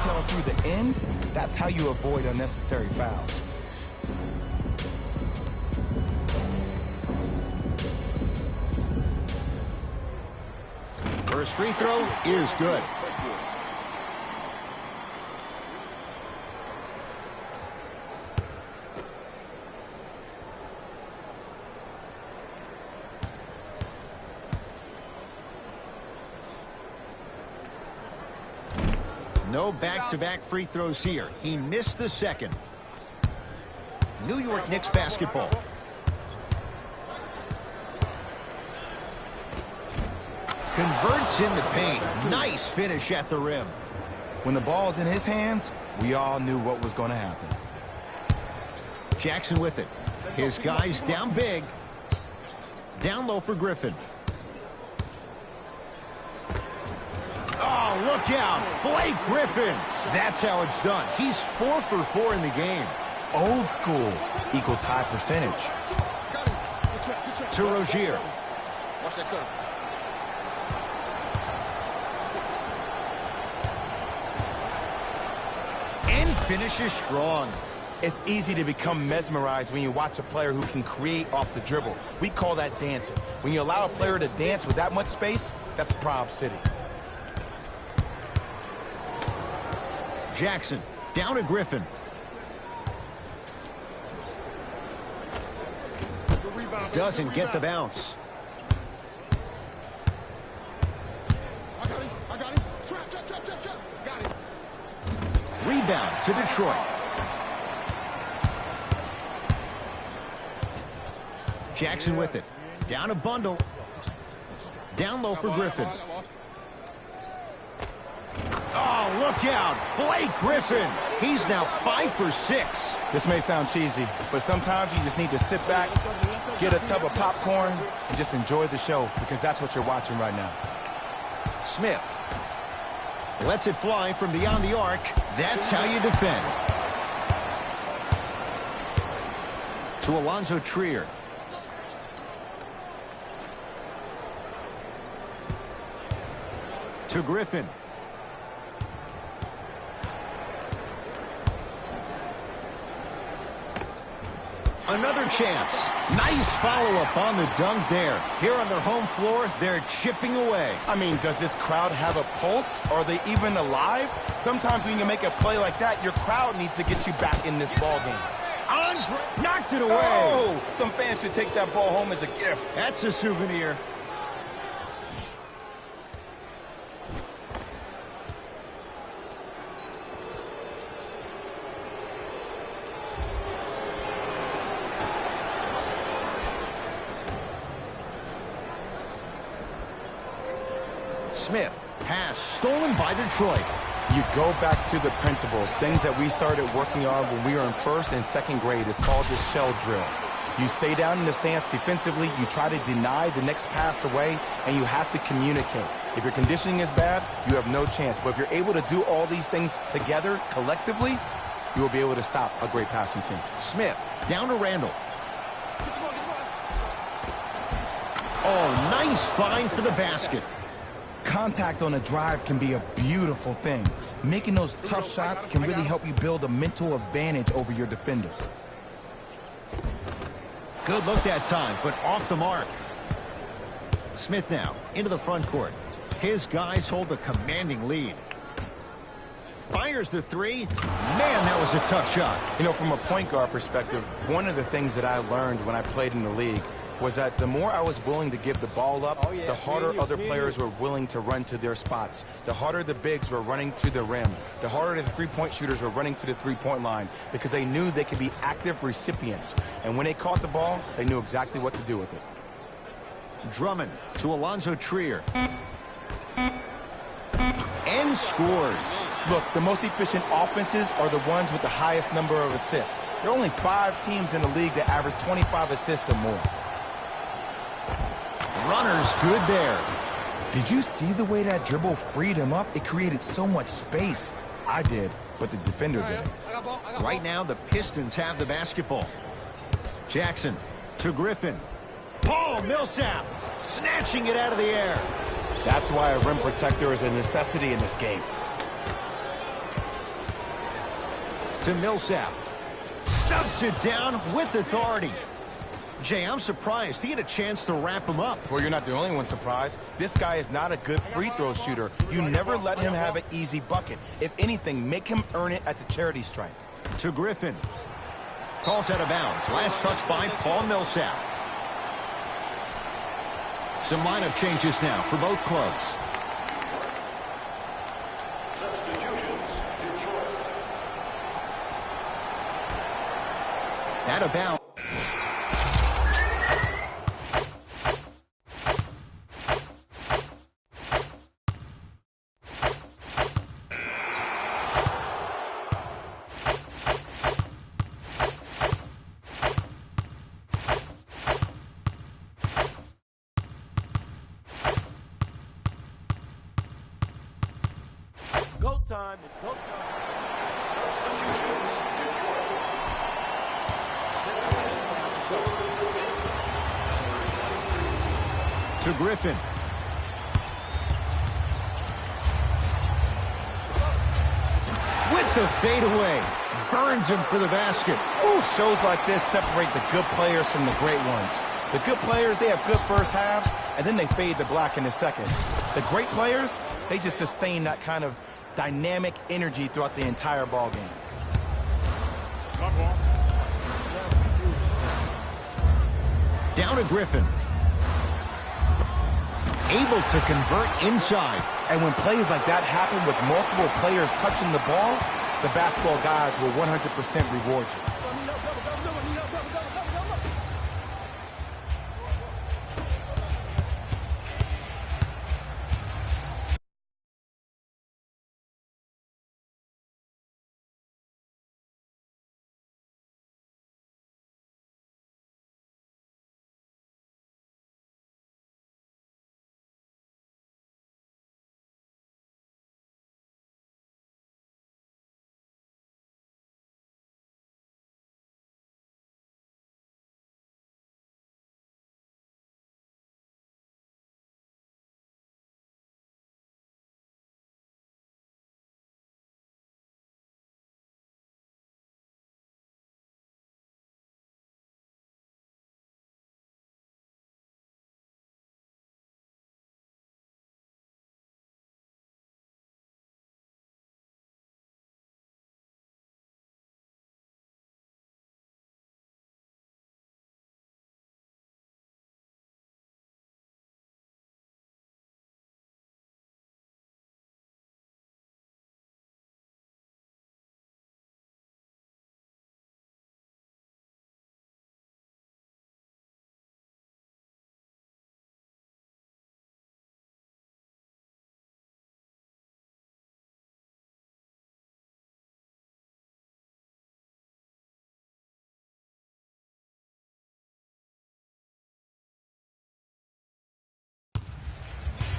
detail through the end, that's how you avoid unnecessary fouls. First free throw is good. No back-to-back free throws here. He missed the second. New York Knicks basketball. Converts in the paint. Nice finish at the rim. When the ball's in his hands, we all knew what was going to happen. Jackson with it. His guys down big. Down low for Griffin. Oh, look out. Blake Griffin. That's how it's done. He's 4 for 4 in the game. Old school equals high percentage. To Rozier. And finishes strong. It's easy to become mesmerized when you watch a player who can create off the dribble. We call that dancing. When you allow a player to dance with that much space, that's Prob City. Jackson down to Griffin. Doesn't get the bounce. Rebound to Detroit. Jackson with it. Down a bundle. Down low for Griffin. Oh, look out. Blake Griffin. He's now 5 for 6. This may sound cheesy, but sometimes you just need to sit back, get a tub of popcorn, and just enjoy the show, because that's what you're watching right now. Smith lets it fly from beyond the arc. That's how you defend. To Alonzo Trier. To Griffin. Another chance. Nice follow-up on the dunk there. Here on their home floor, they're chipping away. I mean, does this crowd have a pulse? Are they even alive? Sometimes when you make a play like that, your crowd needs to get you back in this ball game. Andre knocked it away. Oh, some fans should take that ball home as a gift. That's a souvenir. Smith, pass stolen by Detroit. You go back to the principles, things that we started working on when we were in first and second grade. It's called the shell drill. You stay down in the stance defensively, you try to deny the next pass away, and you have to communicate. If your conditioning is bad, you have no chance. But if you're able to do all these things together, collectively, you will be able to stop a great passing team. Smith, down to Randall. Oh, nice find for the basket. Contact on a drive can be a beautiful thing. Making those tough shots can really help you build a mental advantage over your defender. Good look that time, but off the mark. Smith now into the front court. His guys hold a commanding lead. Fires the three. Man, that was a tough shot. You know, from a point guard perspective, one of the things that I learned when I played in the league was that the more I was willing to give the ball up, the harder other players were willing to run to their spots. The harder the bigs were running to the rim. The harder the three-point shooters were running to the three-point line, because they knew they could be active recipients. And when they caught the ball, they knew exactly what to do with it. Drummond to Alonzo Trier. And scores. Look, the most efficient offenses are the ones with the highest number of assists. There are only 5 teams in the league that average 25 assists or more. Runner's good there. Did you see the way that dribble freed him up? It created so much space. I did, but the defender didn't. Right now, the Pistons have the basketball. Jackson to Griffin. Paul Millsap snatching it out of the air. That's why a rim protector is a necessity in this game. to Millsap. Stuffs it down with authority. Jay, I'm surprised he had a chance to wrap him up. Well, you're not the only one surprised. This guy is not a good free throw shooter. You never let him have an easy bucket. If anything, make him earn it at the charity stripe. To Griffin. Calls out of bounds. Last touch by Paul Millsap. Some lineup changes now for both clubs. Substitutions, Detroit. Out of bounds. Go time. It's go time. Substitutions, Detroit. To Griffin. With the fadeaway. Burns him for the basket. Ooh, shows like this separate the good players from the great ones. The good players, they have good first halves, and then they fade to black in the second. The great players, they just sustain that kind of dynamic energy throughout the entire ball game. Down to Griffin. Able to convert inside. And when plays like that happen with multiple players touching the ball, the basketball gods will 100% reward you.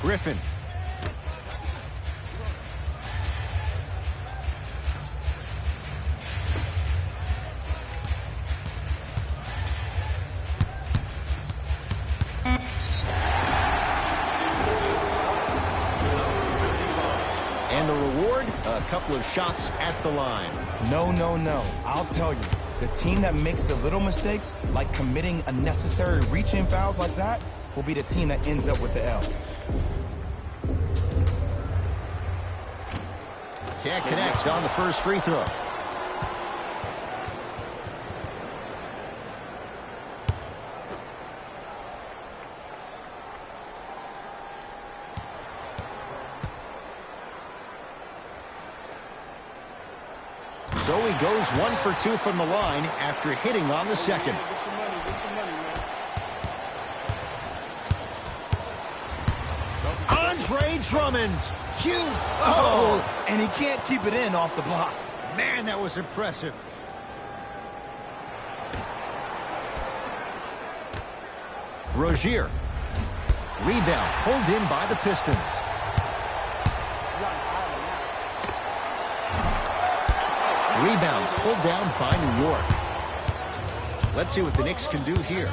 Griffin. And the reward, a couple of shots at the line. No, no, no. I'll tell you, the team that makes the little mistakes, like committing unnecessary reach-in fouls like that, will be the team that ends up with the L. Can't connect on the first free throw. So he goes 1 for 2 from the line after hitting on the second. Andre Drummond. Huge. Oh, and he can't keep it in off the block. Man, that was impressive. Rozier. Rebound pulled in by the Pistons. Rebounds pulled down by New York. Let's see what the Knicks can do here.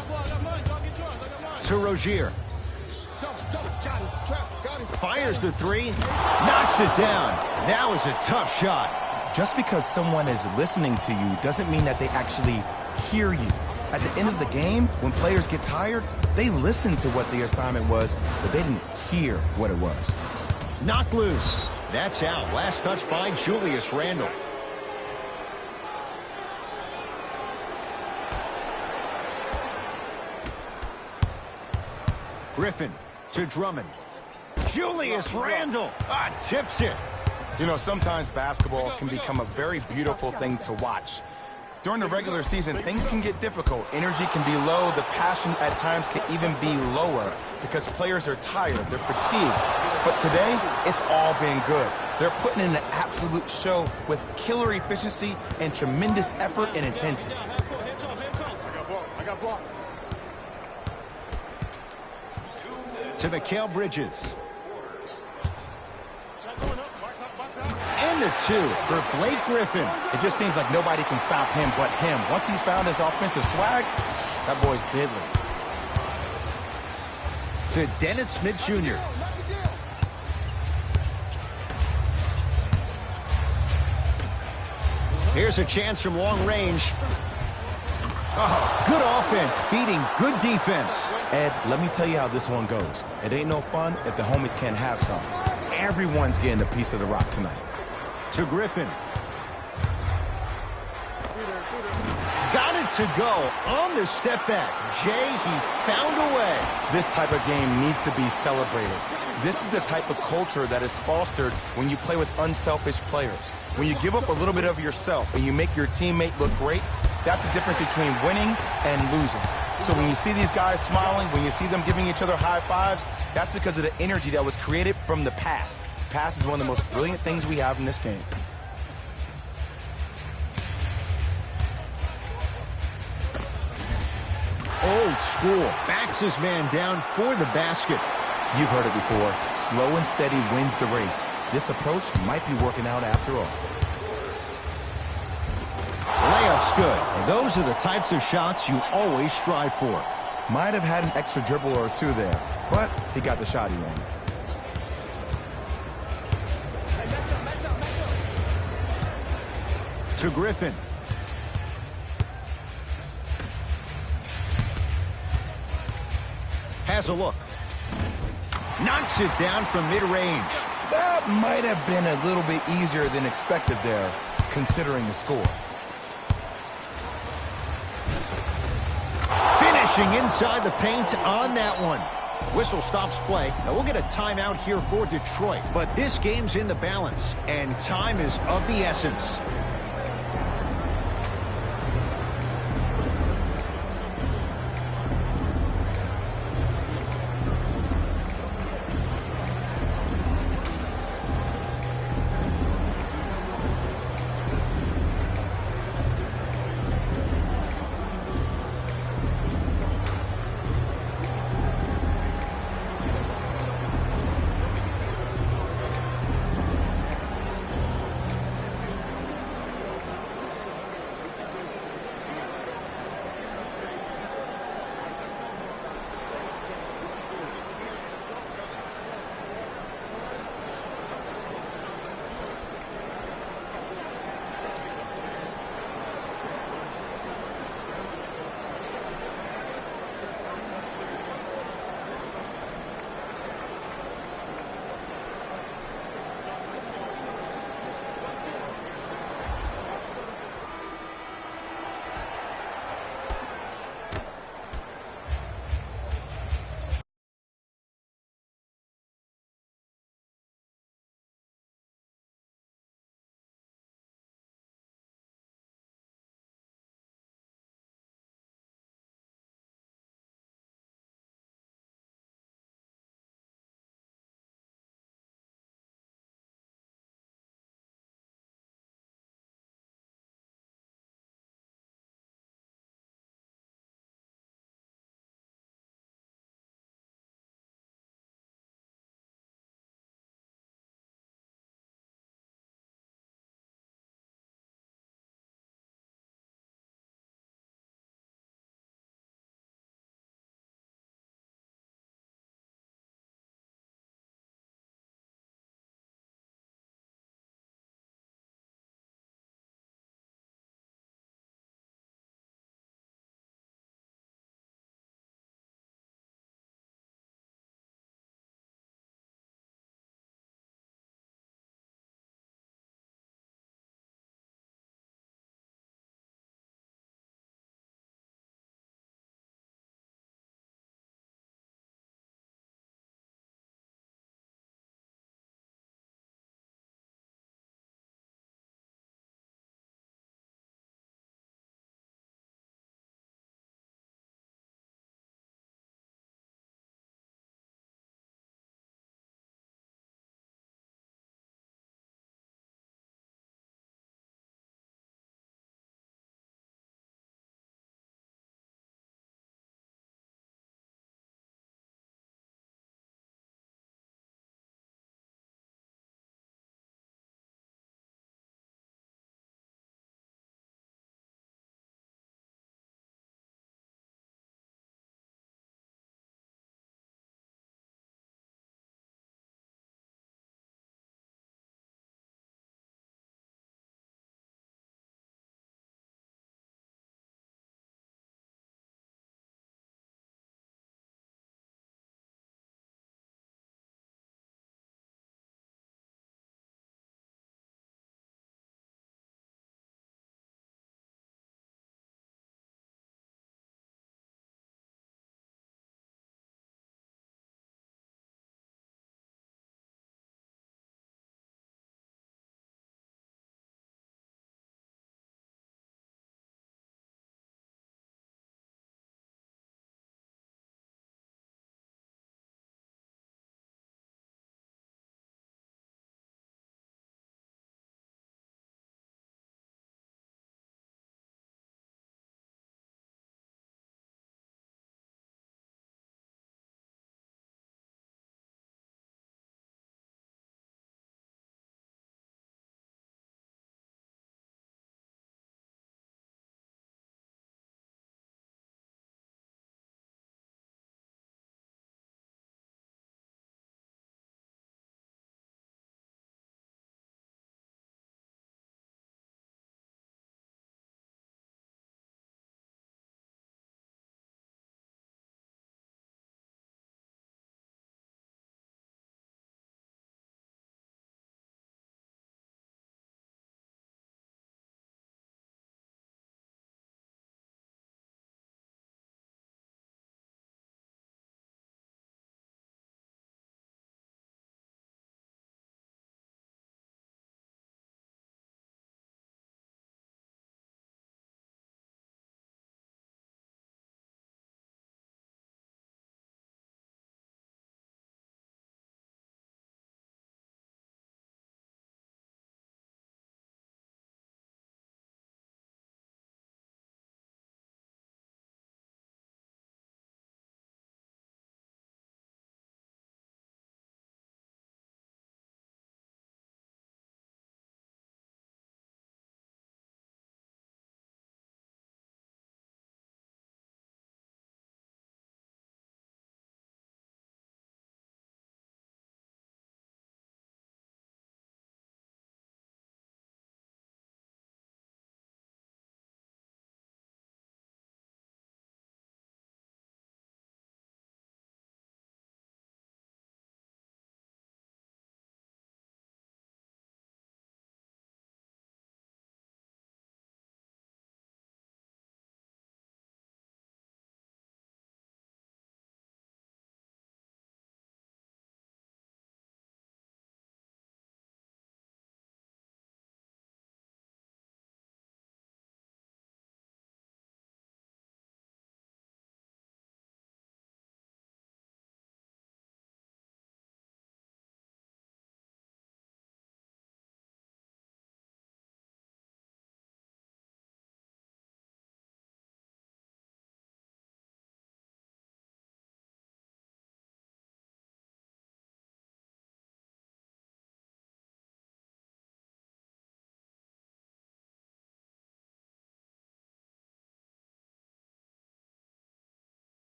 To Rozier. Fires the three. Knocks it down. That was a tough shot. Just because someone is listening to you doesn't mean that they actually hear you. At the end of the game, when players get tired, they listen to what the assignment was, but they didn't hear what it was. Knocked loose. That's out. Last touch by Julius Randle. Griffin to Drummond. Julius Randle tips it. You know, sometimes basketball can become a very beautiful thing to watch. During the regular season, things can get difficult. Energy can be low. The passion at times can even be lower because players are tired. They're fatigued. But today, it's all been good. They're putting in an absolute show with killer efficiency and tremendous effort and intensity. I got blocked. To Mikal Bridges. And the two for Blake Griffin. It just seems like nobody can stop him but him. Once he's found his offensive swag, that boy's deadly. To Dennis Smith Jr. Here's a chance from long range. Oh, good offense beating good defense. Ed, let me tell you how this one goes. It ain't no fun if the homies can't have some. Everyone's getting a piece of the rock tonight. To Griffin. Got it to go on the step back. Jay, he found a way. This type of game needs to be celebrated. This is the type of culture that is fostered when you play with unselfish players. When you give up a little bit of yourself and you make your teammate look great, that's the difference between winning and losing. So when you see these guys smiling, when you see them giving each other high fives, that's because of the energy that was created from the past. Pass is one of the most brilliant things we have in this game. Old school. Backs his man down for the basket. You've heard it before. Slow and steady wins the race. This approach might be working out after all. Layup's good. And those are the types of shots you always strive for. Might have had an extra dribble or two there, but he got the shot he wanted. To Griffin. Has a look. Knocks it down from mid-range. That might have been a little bit easier than expected there, considering the score. Finishing inside the paint on that one. Whistle stops play. Now we'll get a timeout here for Detroit, but this game's in the balance, and time is of the essence.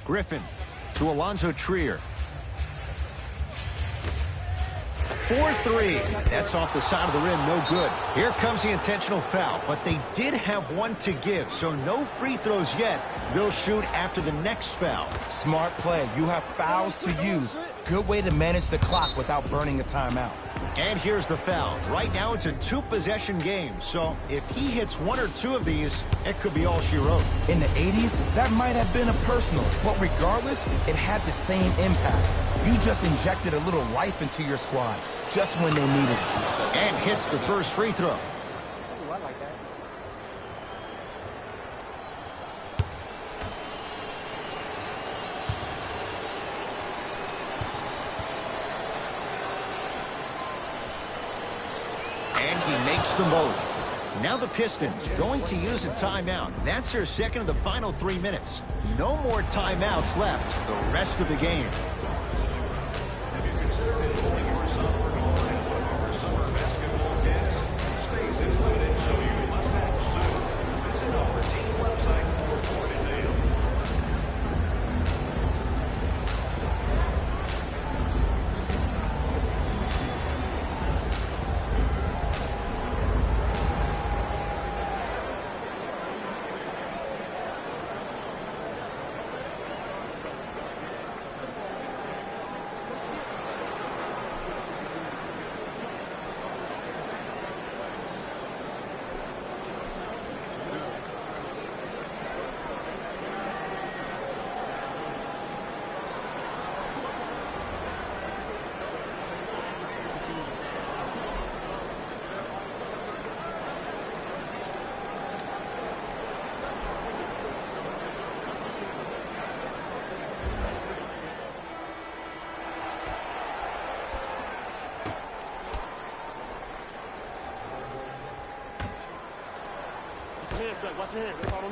Griffin to Alonzo Trier. 4-3. That's off the side of the rim, no good. Here comes the intentional foul, but they did have one to give, so no free throws yet. They'll shoot after the next foul. Smart play. You have fouls to use. Good way to manage the clock without burning a timeout. And here's the foul. Right now it's a two-possession game, so if he hits one or two of these, it could be all she wrote. In the 80s, that might have been a personal, but regardless, it had the same impact. You just injected a little life into your squad, just when they needed it. And hits the first free throw. Ooh, I like that. And he makes them both. Now the Pistons going to use a timeout. That's their second of the final 3 minutes. No more timeouts left the rest of the game. Have you considered enrolling your son or daughter in one of our summer basketball camps? Space is limited, so you must act soon. Visit our team website for more details.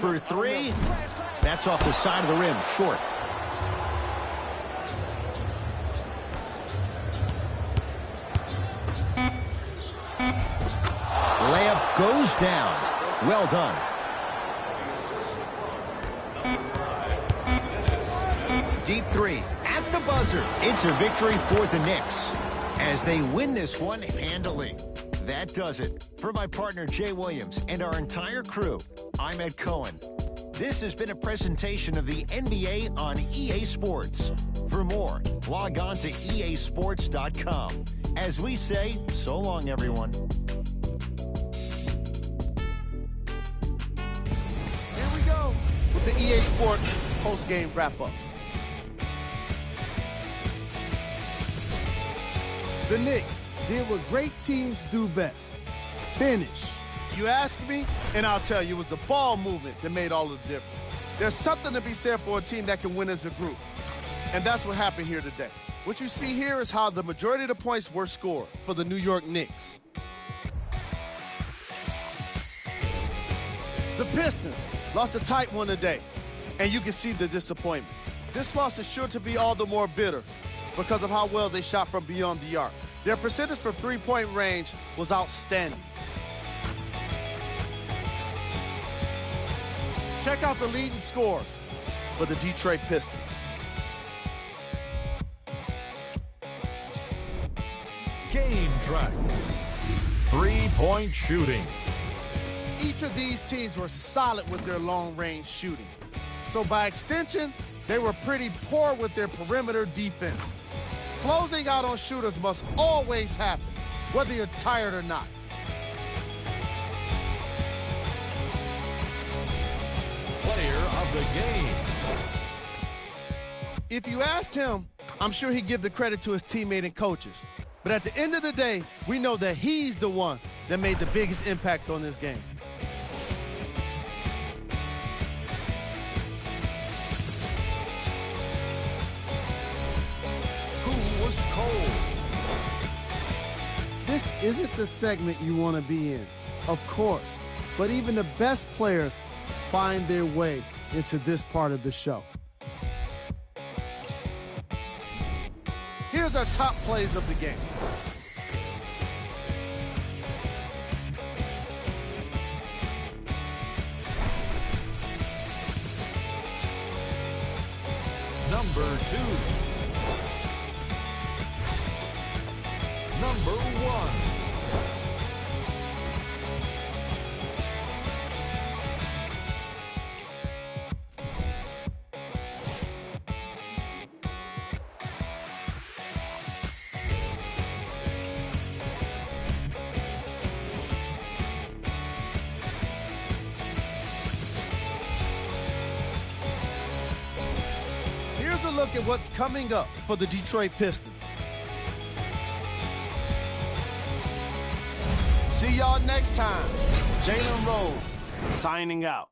For three, that's off the side of the rim, short. Layup goes down. Well done. Deep three at the buzzer. It's a victory for the Knicks as they win this one handily. That does it. For my partner, Jay Williams, and our entire crew, I'm Ed Cohen. This has been a presentation of the NBA on EA Sports. For more, log on to easports.com. As we say, so long, everyone. Here we go with the EA Sports post-game wrap-up. The Knicks did what great teams do best. Finish. You ask me, and I'll tell you, it was the ball movement that made all the difference. There's something to be said for a team that can win as a group. And that's what happened here today. What you see here is how the majority of the points were scored for the New York Knicks. The Pistons lost a tight one today, and you can see the disappointment. This loss is sure to be all the more bitter because of how well they shot from beyond the arc. Their percentage from three-point range was outstanding. Check out the leading scores for the Detroit Pistons. Game track. Three-point shooting. Each of these teams were solid with their long-range shooting. So by extension, they were pretty poor with their perimeter defense. Closing out on shooters must always happen, whether you're tired or not. Player of the game. If you asked him, I'm sure he'd give the credit to his teammate and coaches. But at the end of the day, we know that he's the one that made the biggest impact on this game. Who was cold? This isn't the segment you want to be in, of course. But even the best players find their way into this part of the show. Here's our top plays of the game. number 2. Number 1. Here's a look at what's coming up for the Detroit Pistons. See y'all next time. Jalen Rose signing out.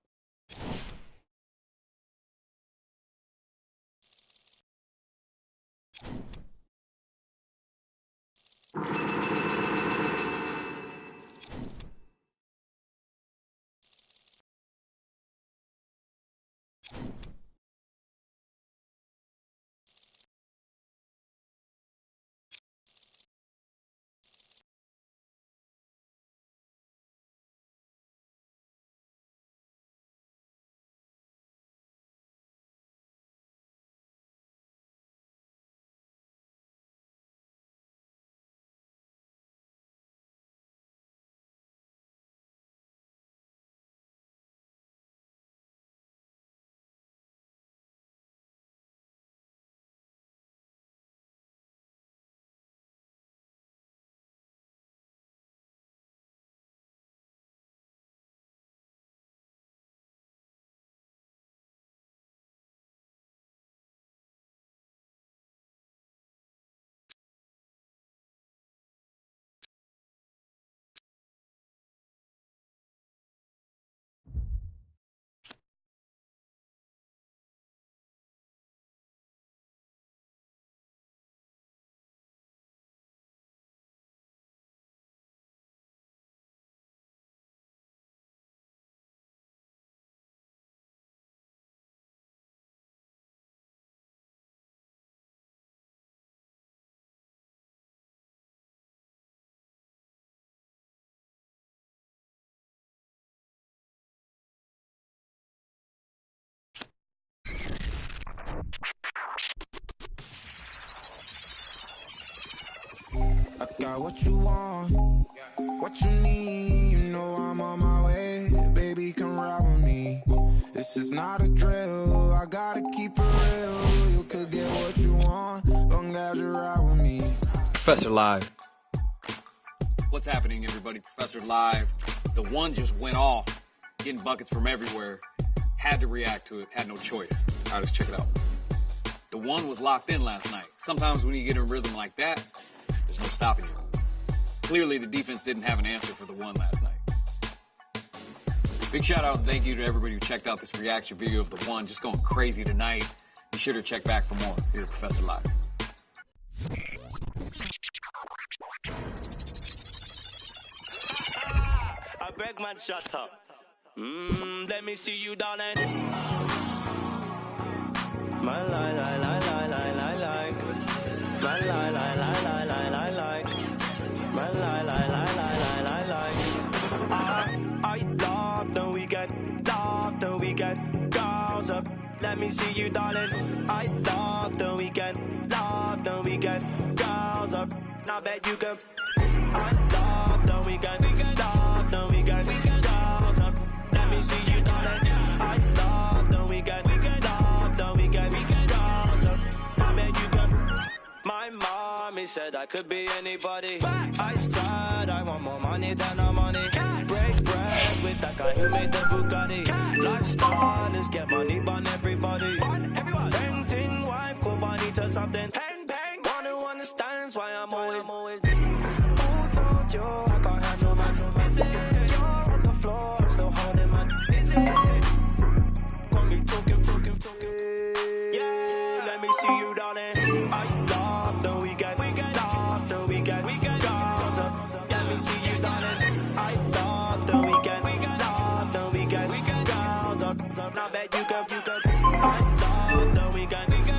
I got what you want, what you need. You know I'm on my way, baby, come ride with me. This is not a drill, I gotta keep it real. You could get what you want, long as you ride with me. Professor Live. What's happening, everybody? Professor Live. The one just went off, getting buckets from everywhere. Had to react to it, had no choice. All right, let's check it out. The one was locked in last night. Sometimes when you get in a rhythm like that, there's no stopping you. Clearly, the defense didn't have an answer for the one last night. Big shout out and thank you to everybody who checked out this reaction video of the one. Just going crazy tonight. Be sure to check back for more here at Professor Live. I beg man, shut up. Let me see you, darling. My lie, lie, lie, lie, lie, lie, like. My lie, lie, lie, lie, lie, lie, like. My lie, lie, lie, lie, lie, lie, like. I love the weekend, girls up. Let me see you, darling. I love the weekend, girls up. Now bet you can. I love the weekend, girls up. Let me see you, darling. I love the weekend, girls up. Now bet you can. My mommy said I could be anybody. I said I want more money than no money. Break bread with that guy who made the Bugatti. Lifestyle is get money, burn everybody. Painting wife, go bonita something. Bang, bang. One who understands why I'm always. Who told you I can't handle my You're on the floor, I'm still holding my Want me talking. Yeah, let me see you, darling. I love the weekend, girls up. Let me see you, darling. I love the weekend, girls up. Now bet you can. I love the weekend, girls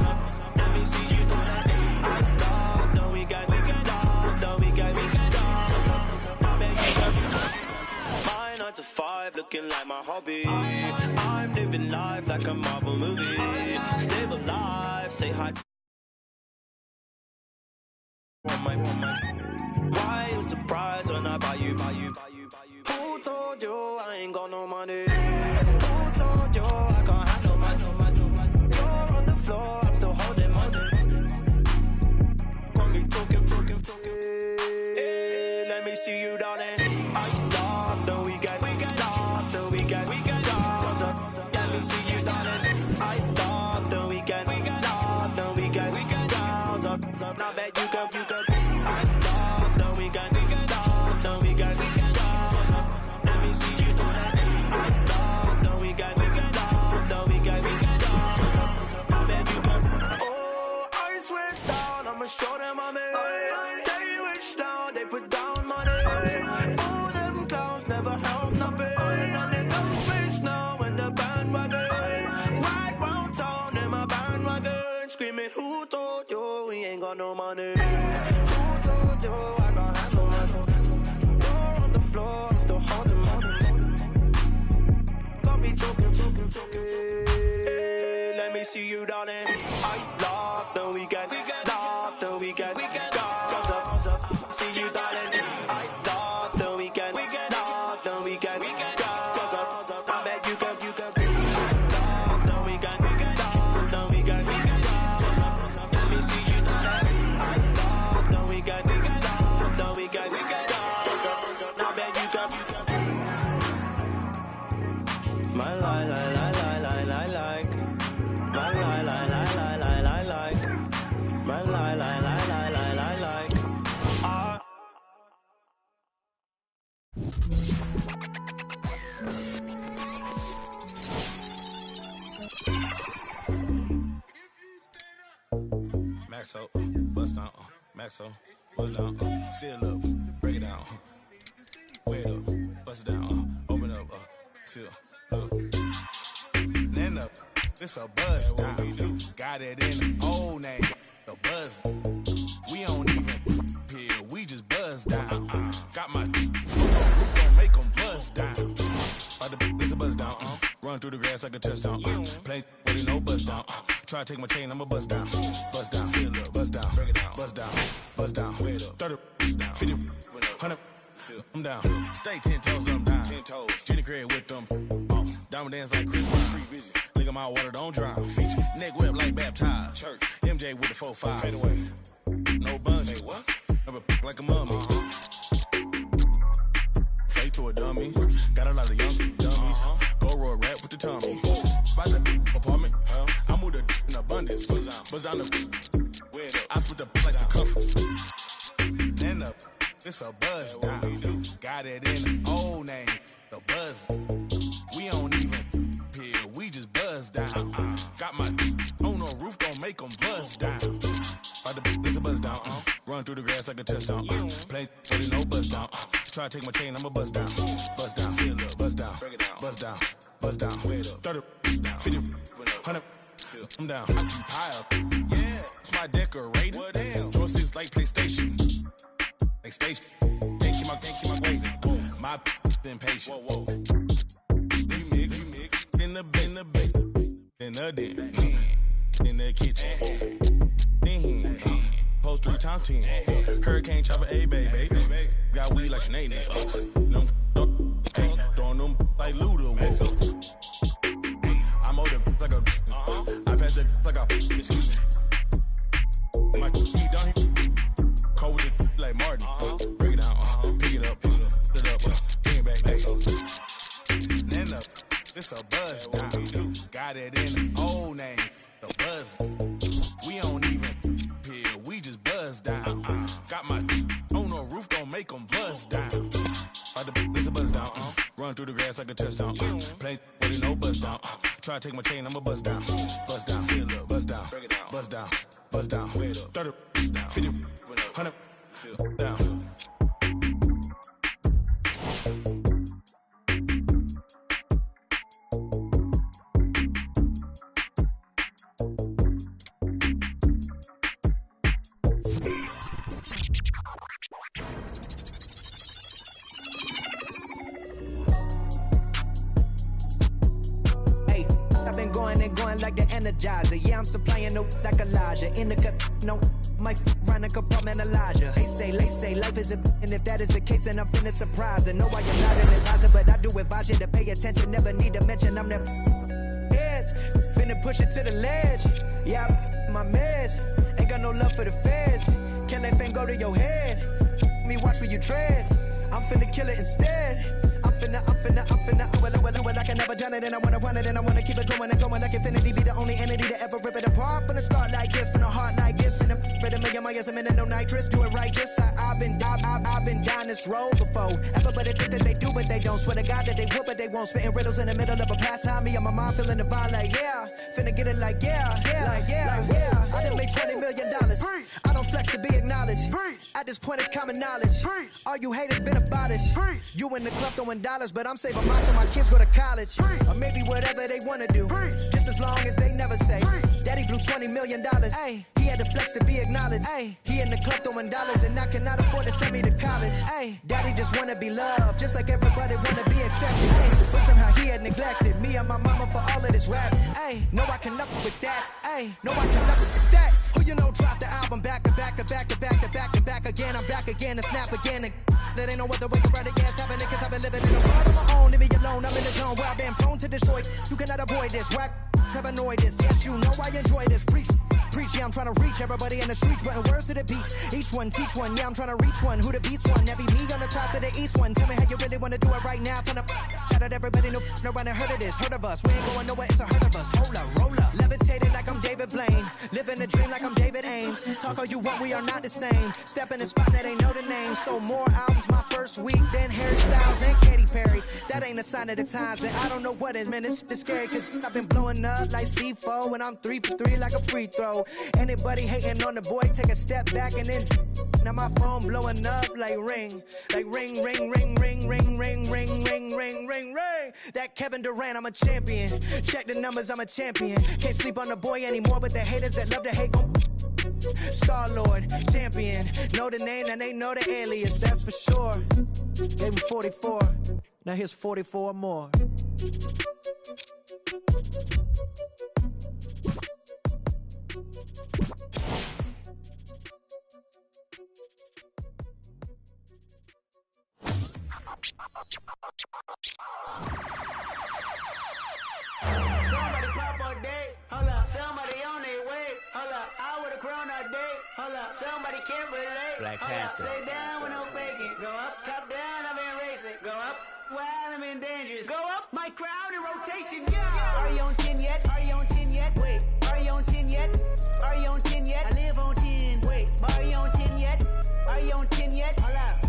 up. Let me see you, darling. I love the weekend, girls up. Now bet you can. My 9 to 5 looking like my hobby. I'm living living life like a Marvel movie. Stay alive, say hi. Why you surprised when I buy you? Who told you I ain't got no money? Who told you I can't handle money? You're on the floor, I'm still holding money. Want me talking. Hey, let me see you, darling. I love the weekend. Love the weekend. Let me see you, darling. I love the weekend. Love the weekend. Now bet you go. I love the weekend. Love the weekend. Let me see you, darling. I love the weekend. Love the weekend. Now bet you go. Oh, I swear down, I'ma show them I'm in. They wish down, they put down money. All them clowns never help nothing. And they go face now in the bandwagon. Right round town in my bandwagon. Screaming, who told you we ain't got no money? Who told you I can't handle money? You're on the floor, I'm still holding money. Got me talking. Hey, let me see you, darling. I love the weekend. Love the weekend. Cause up. See you, darling. I love the weekend. Love the weekend. Cause up. I bet you can. I love the weekend. Love the weekend. Let me see you, darling. I love the weekend. Love the weekend. Cause up. I bet you can. My like. My like. My like. Maxo, bust down, Maxo, bust down, seal up, break it down, weigh it up, bust it down, open up, seal, look, stand up, this a buzz down, got it in the old name, the buzz, we don't even here, we just buzz down, got my, gonna make them buzz down, it's a buzz down, run through the grass like a touchdown, play, but no buzz down. Try to take my chain, I'ma bust down, seal up, bust down, break it down, bust down, weigh it up, 30, down, 50, 100, seal, I'm down, stay 10 toes, I'm down, 10 toes, Jenny Craig with them, diamond dance like Chris Brown, busy, lick my water, don't drown, feature, neck whip like baptized, church, MJ with the 4-5, fade away, no buns, hey, what? Never like a mummy, fade to a dummy, got a lot of young dummies, go roll rap with the tummy, by the apartment, I moved in abundance. Buzz on the I split the like circumference. Stand up, it's a buzz down. Got it in the old name, the buzz. We don't even here, we just buzz down. Got my on the roof, gon' make them buzz down. By the it's a buzz down. Run through the grass like a touchdown. Play, but no buzz down. Try to take my chain, I'ma buzz down, seal up, buzz down, break it down, buzz down, weigh it up, 30, 50, 100, seal, I'm down, I keep high up, yeah, it's my decorator, well, damn, joysticks like PlayStation, like station, can't keep my weight, my impatient, whoa, remix, in the base, in the den, in the kitchen, post 3 times 10. Hurricane chopper, a baby. Got weed like Sinead. Throwing them like Luda. I'm older like a. I pass it like a. My feet down here. Cold with it like Martin. Break it down. Pick it up. Put it up. Bring it back. Stand up. It's a buzz down. Got it in the old name. The buzz. We don't even here. We just buzz down. Got my on the roof, gon' make them buzz down. It's a buzz down. Run through the grass like a touchdown. Play, but no buzz down. Try to take my chain, I'ma buzz down, seal up, buzz down, break it down, buzz down, weigh it up, 30, 50, 100, seal down. run like the Energizer. Yeah, I'm supplying no like Elijah. In the cut, no, my run a compartmentalizer. They say life is a and if that is the case, then I'm finna surprise. And no, I am not an advisor, but I do advise you to pay attention. Never need to mention I'm the heads. Finna push it to the ledge. Yeah, my meds. Ain't got no love for the feds. Can that thing go to your head? Me watch where you tread. I'm finna kill it instead. I'm finna, I can never done it, and I wanna run it, and I wanna keep it going and going like infinity. Be the only entity to ever rip it apart. Finna start like this, finna heart like this, finna rip a million miles a minute, no nitrous. Do it right, just I've been down this road before. Everybody think that they do, but they don't. Swear to God that they would, but they won't. Spitting riddles in the middle of a pastime. Me and my mom feeling the vibe like yeah, finna get it like yeah. I done made $20 million. I don't flex to be acknowledged. At this point, it's common knowledge. All you haters been abolished. You in the club throwing dollars, but I'm saving mine so my kids go to college. Or maybe whatever they wanna do. Just as long as they never say, Daddy blew $20 million. Ay, he had to flex to be acknowledged. Ay, he in the club throwing dollars and I cannot afford to send me to college. Ay, Daddy just wanna be loved, just like everybody wanna be accepted. Ay, but somehow he had neglected me and my mama for all of this rap. Ay, no, I can up with that. Ay, no, I can up with that. Who you know dropped the album back to back again. I'm back again and snap again. And that ain't no other way to write it. Yeah, it's happening cause I've been living in a world of my own. Leave me alone, I'm in the zone where I've been prone to destroy. You cannot avoid this. Whack have annoyed this. Yes, you know I enjoy this. Preach, yeah, I'm trying to reach everybody in the streets, putting words to the beats. Each one, teach one, yeah, I'm trying to reach one. Who the beast one? That be me on the top to the east one. Tell me how you really want to do it right now. Trying to shout out everybody, no one heard of this, heard of us. We ain't going nowhere, it's a hurt of us. Hold up, roll up. Levitating like I'm David Blaine. Living a dream like I'm David Ames. Talk all you want, we are not the same. Step in the spot that ain't know the name. So more albums my first week than Harry Styles and Katy Perry. That ain't a sign of the times, then I don't know what is. Man, it's scary cause I've been blowing up like C4 and I'm 3 for 3 like a free throw. Anybody hating on the boy, take a step back and then now my phone blowing up like ring. Like ring, ring, ring, ring, ring, ring, ring, ring, ring, ring, ring. That Kevin Durant, I'm a champion. Check the numbers, I'm a champion. Can't sleep on the boy anymore, but the haters that love to hate gon' Star-Lord, champion. Know the name and they know the alias, that's for sure. Gave him 44, now here's 44 more. Somebody pop all day, hold up. Somebody on their way, hold up. I with a crown all day, hold up. Somebody can't relate, Black hold Panther. up. Stay down with no faking. Go up, top down, I've been racing. Go up, wild, I'm in dangerous. Go up, my crowd in rotation, yeah. Are you on 10 yet? Are you on 10 yet? Wait, are you on 10 yet? Are you on 10 yet? I live on 10. Wait, are you on 10 yet? Are you on 10 yet? Hold up.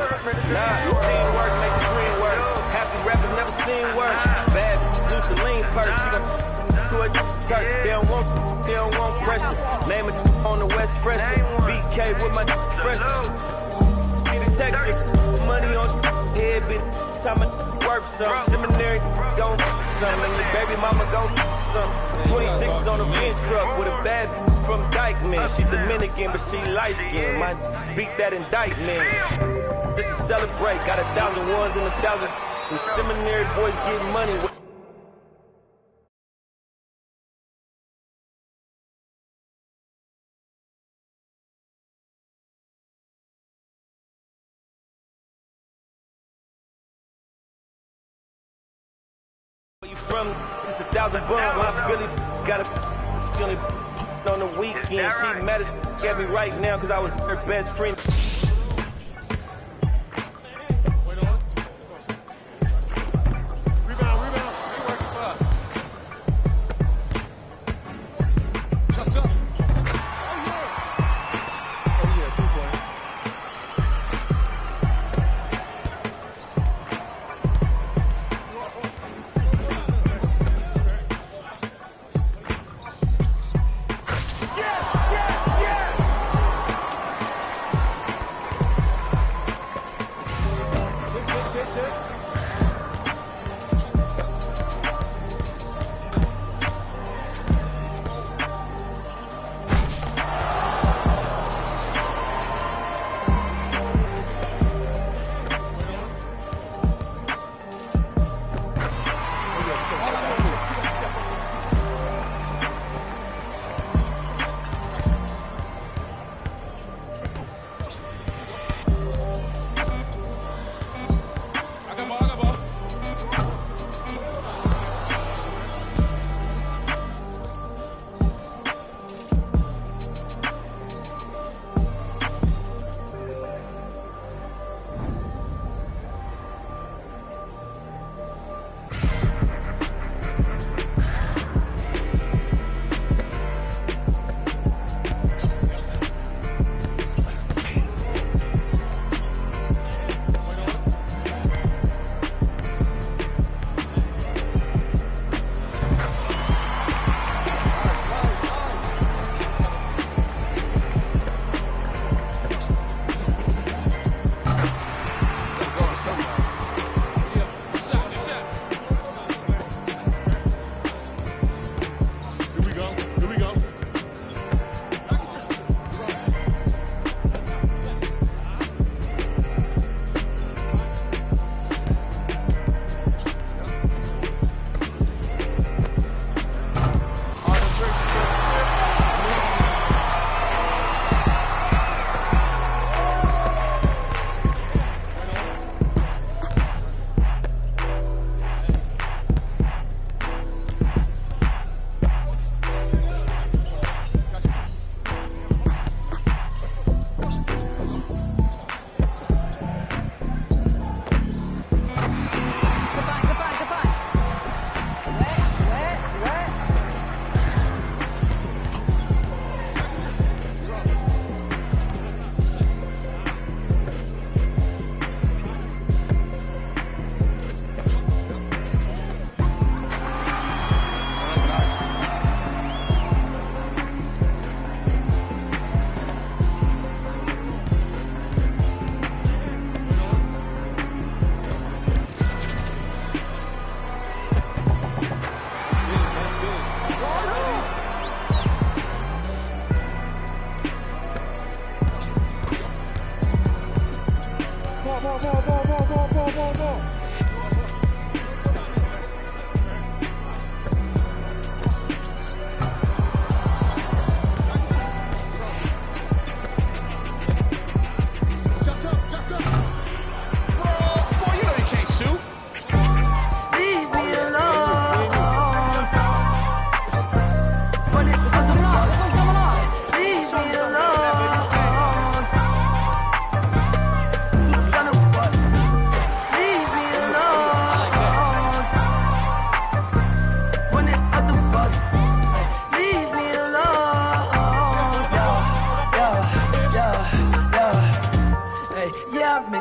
Nah, teamwork make the dream work. Happy rappers never seen worse. Bad loose the lean purse. She gon' to a dirt. They don't want pressure. Name it on the West Fresh. BK with my pressure. Get the texture. Money on head, bitch. Time worth some. Seminary gon' some. And your baby mama gon' some. 26 on a bench truck with a bad from Dykeman. She Dominican, but she light skinned. Might beat that indictment. This is celebrate. Got 1,000 ones and 1,000. And seminary boys get money. Where you from? It's 1,000 bucks. My Philly got a feeling on the weekend. She mad as at me right now because I was her best friend.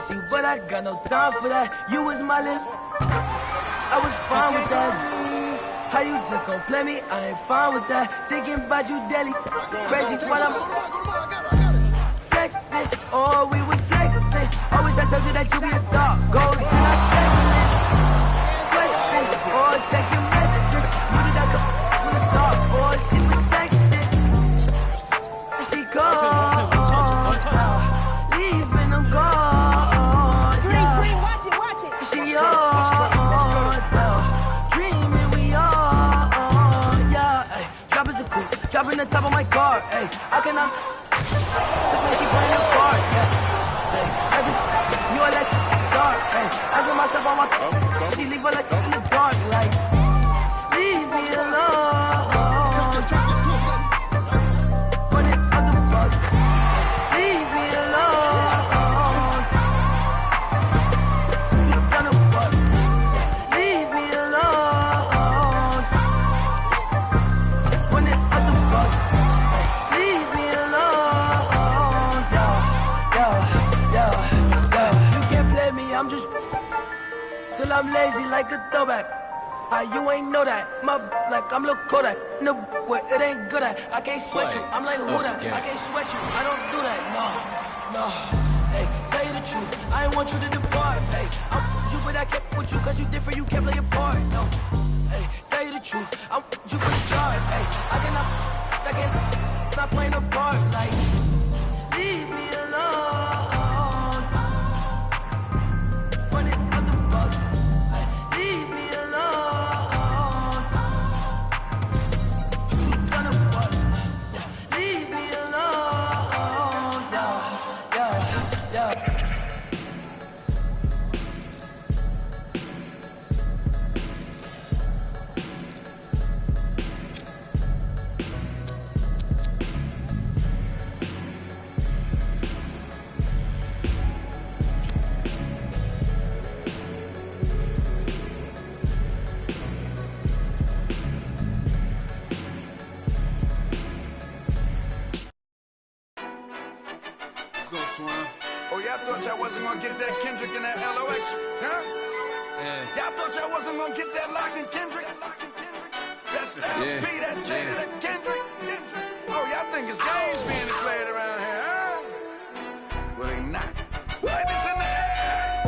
pussy, but I got no time for that. You was my list, I was fine with that. How you just gon' play me? I ain't fine with that. Thinking about you daily, crazy when I'm flexing. Oh, we was flexing. Always I told you that you be a star. Goals and I checking it. Flexing, or text your messages. You did that with a star. Or she was texting. She called. Leaving them gone. Screen, watch it. She dreaming we all, yeah. Ay, dropping the coupe, dropping the top of my car. Ay, I cannot keep playing the part. Yeah. Ay, you are like dark. Ay, I get myself on my she leave her like in the dark. Like, leave me alone. Put it on the bus. Leave me alone. On the bus. Leave me alone. Put it on the bus. Leave me alone. Yeah. You can't play me. I'm just till I'm lazy like a throwback. You ain't know that. My like I'm Lil Kodak. No, what it ain't good at. I can't sweat you. I'm like who that? I can't sweat you. I don't do that. No. Hey, tell you the truth. I ain't want you to depart. Hey, I'm you, but I kept with you 'cause you different. You can't play your part. No. Hey, tell you the truth. I'm you for the start. Hey, I can't stop playing a part. Like, leave me alone. Put it on the bus. Leave me alone. On the bus. Leave me alone. Yeah. Oh, y'all thought y'all wasn't gonna get that Kendrick and that LOX, huh? Yeah. Y'all thought y'all wasn't gonna get that Lock and Kendrick? That Styles P, that Jada, that Kendrick? Oh, y'all think it's games being played around here, huh? Well, they not. What is in the air?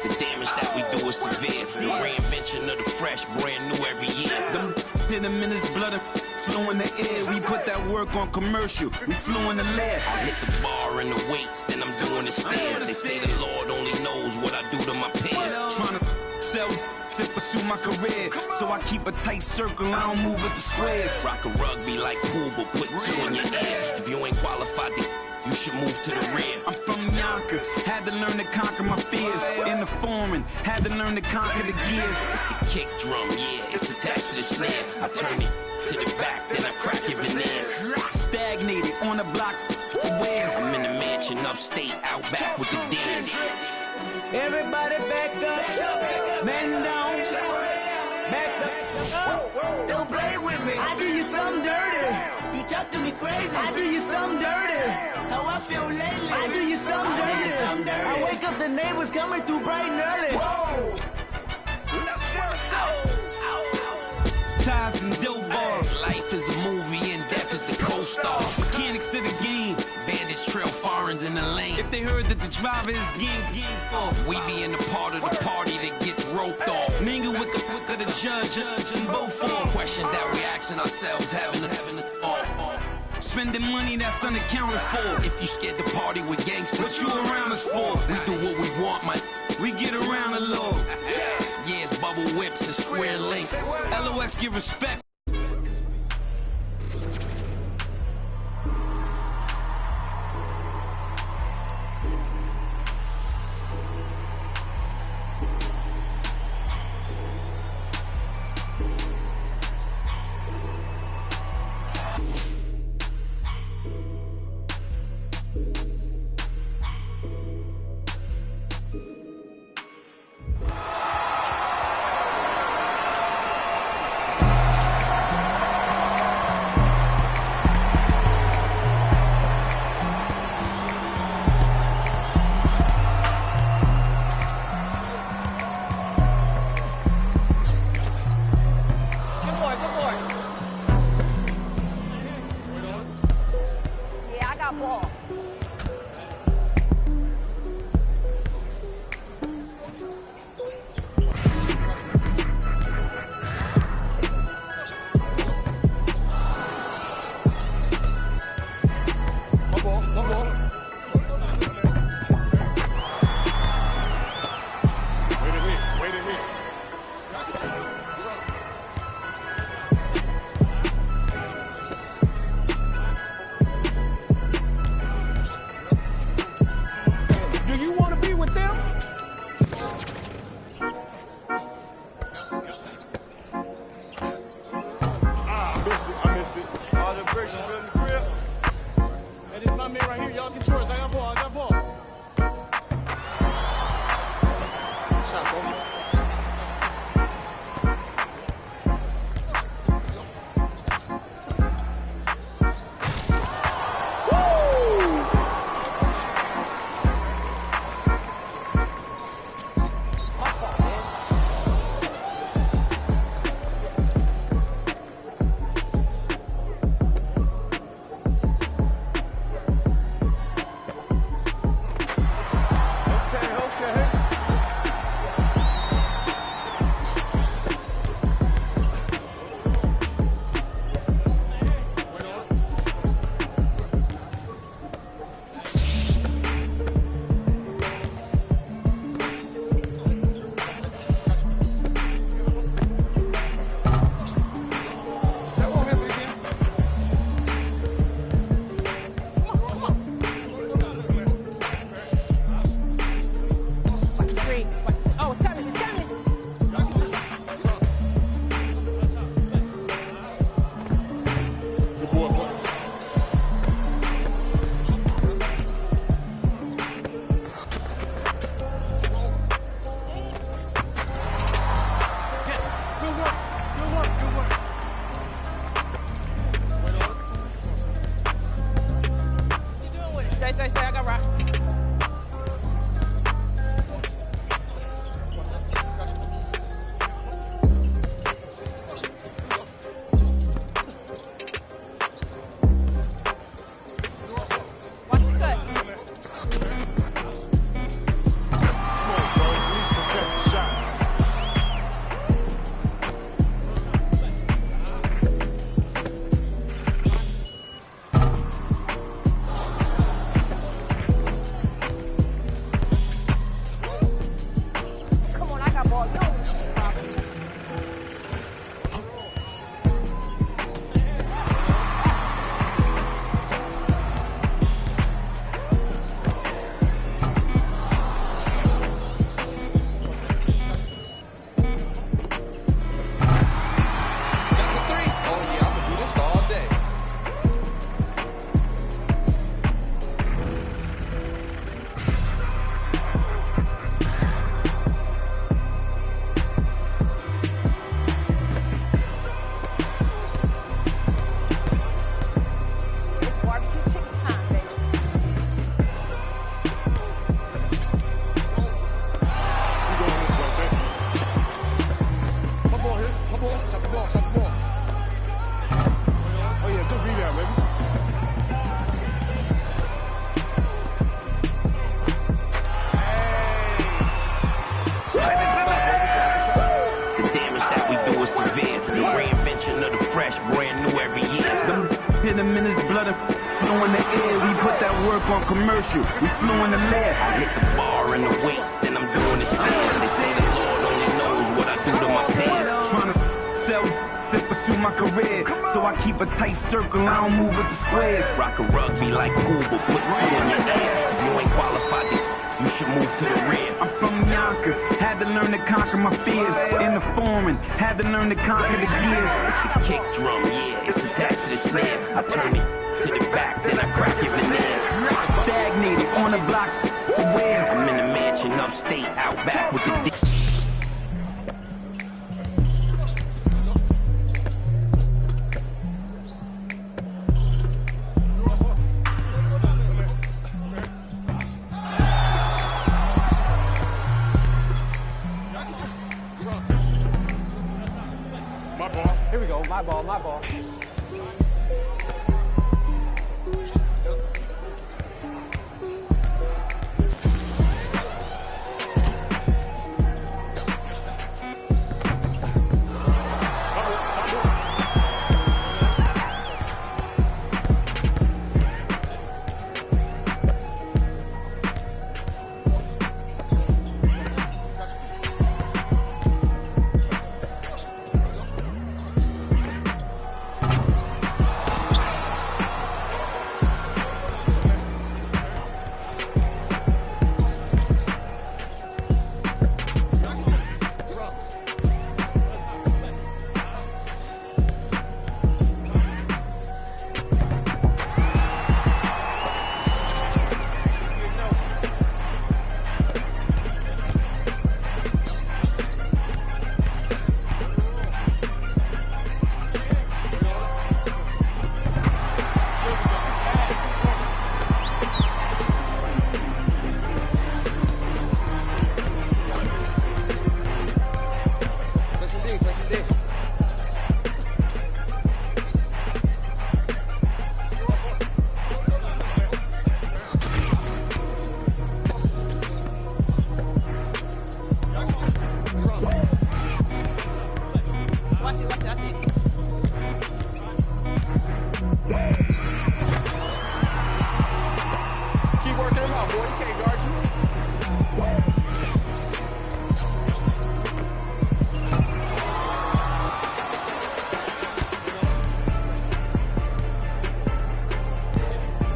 The damage that we do is severe. The reinvention of the fresh, brand new every year. Them in them in his blood flew in the air. We put that work on commercial. We flew in the lead. I hit the bar and the weights, then I'm doing the stairs. They say the Lord only knows what I do to my peers. Trying to sell to pursue my career, so I keep a tight circle. I don't move with the squares. Rock a rugby like pool, but put two in your ear. If you ain't qualified, you should move to the rear. I'm from Yonkers, had to learn to conquer my fears. In the foreign, had to learn to conquer the gears. It's the kick drum, yeah, it's attached to the snare. I turn it to the back, then I crack your veneers. Stagnated on the block for wears. I'm in the mansion upstate, out back with the deers. Everybody back up, man down, back up. Don't play with me. I do you something dirty. You talk to me crazy. I do you something dirty. How I feel lately. I do you something dirty. I wake up the neighbors coming through bright and early. Whoa. Ties and dope bars. Life is a movie and death is the co-star. Mechanics of the game. Bandits trail foreigns in the lane. If they heard that the driver is gang off, we be in the part of the party that gets roped off. Mingle with the quick of the judge and both for questions that we asking ourselves, having spending money that's unaccounted for. If you scared to party with gangsters, what you around us for? We do what we want, man. We get around a little. Yeah, it's bubble whips and square links. LOX give respect. hit him in his blood and flew in the air. We put that work on commercial. We flew in the lab. I hit the bar and the weights, then I'm doing the stand. They say the Lord only knows what I do to my pants. Trying to sell to pursue my career, so I keep a tight circle. I don't move with the squares. Rock a rugby like cool, but put two in your ass. If you ain't qualified, you should move to the rear. I'm from Yonkers, had to learn to conquer my fears. In the foreign, had to learn to conquer the gears. It's the kick drum, yeah, it's attached to the snare. I turn it to the back, then I crack it in there. Stagnated on the block, where? I'm in a mansion upstate, out back with the dick. Here we go, my ball, my ball. Yes, he did. Watch it, that's it. Keep working him out, boy. He can't guard you.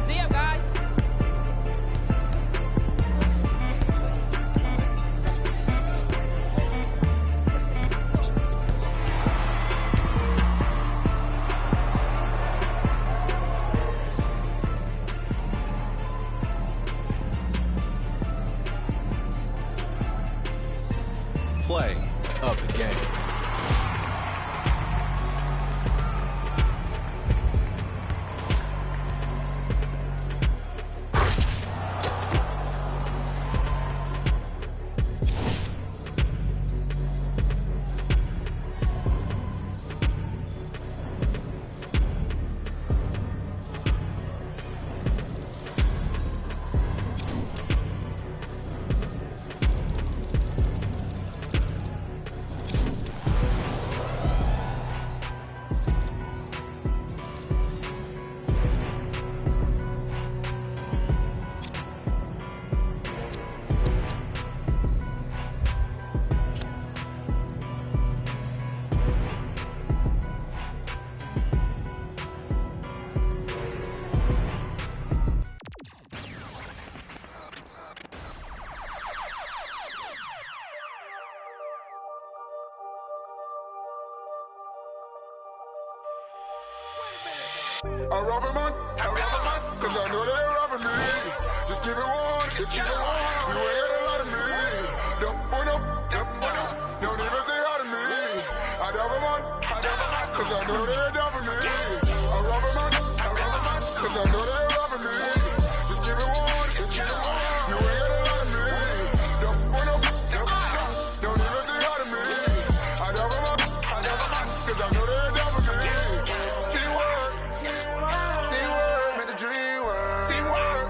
See ya, guys. Play of the game. I rob a man, cause I know they're robbing me. Just keep it warm, just keep it warm. You ain't got a lot of me. Don't even say hi to me. I rob a man, cause I know they're down for me. I rob a man, cause I know they're robbing me. Just keep it warm, just keep it warm. You ain't got a lot of me. Don't even say hi to me. I rob a man, cause I know they're down for me. See what? See what made the dream work. See what?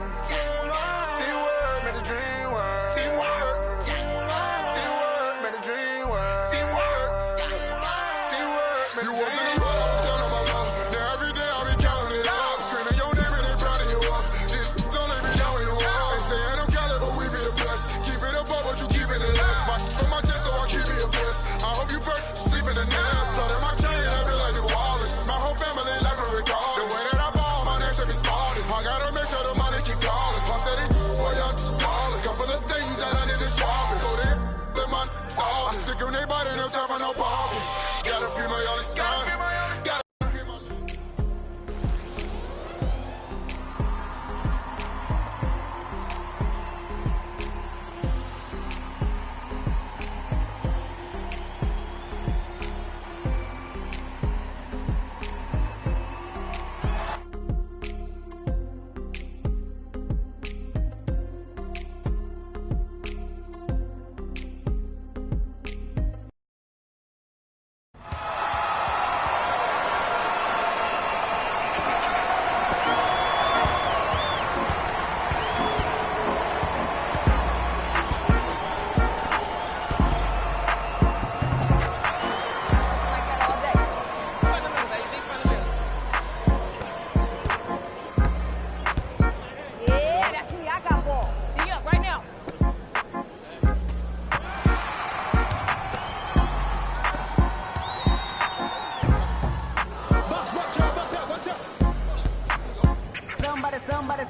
See what made the dream work. See what? See what made the dream work. See what? See what made the dream work. You wasn't a rock, son of a rock. Now every day I be counting it up. Screaming your name and they proud of you up. This don't let me know you up. They say I don't count it, but we be the best. Keep it above, but you keep it in less. Put my chest so I keep it a bless. I hope you birth, sleep in the nest. So that my chain, I feel like New Orleans. My whole family like a regard. The way that I ball, my name should be spotted. I gotta make sure the money keep calling. Pop said it, boy, y'all ballin'. Couple of things that I need to sharpen. So they let my stall. I sick of nobody, no time for no problem. Got a female on the side. Got a female. Yeah, that's me. I got ball. D up right now. Box out.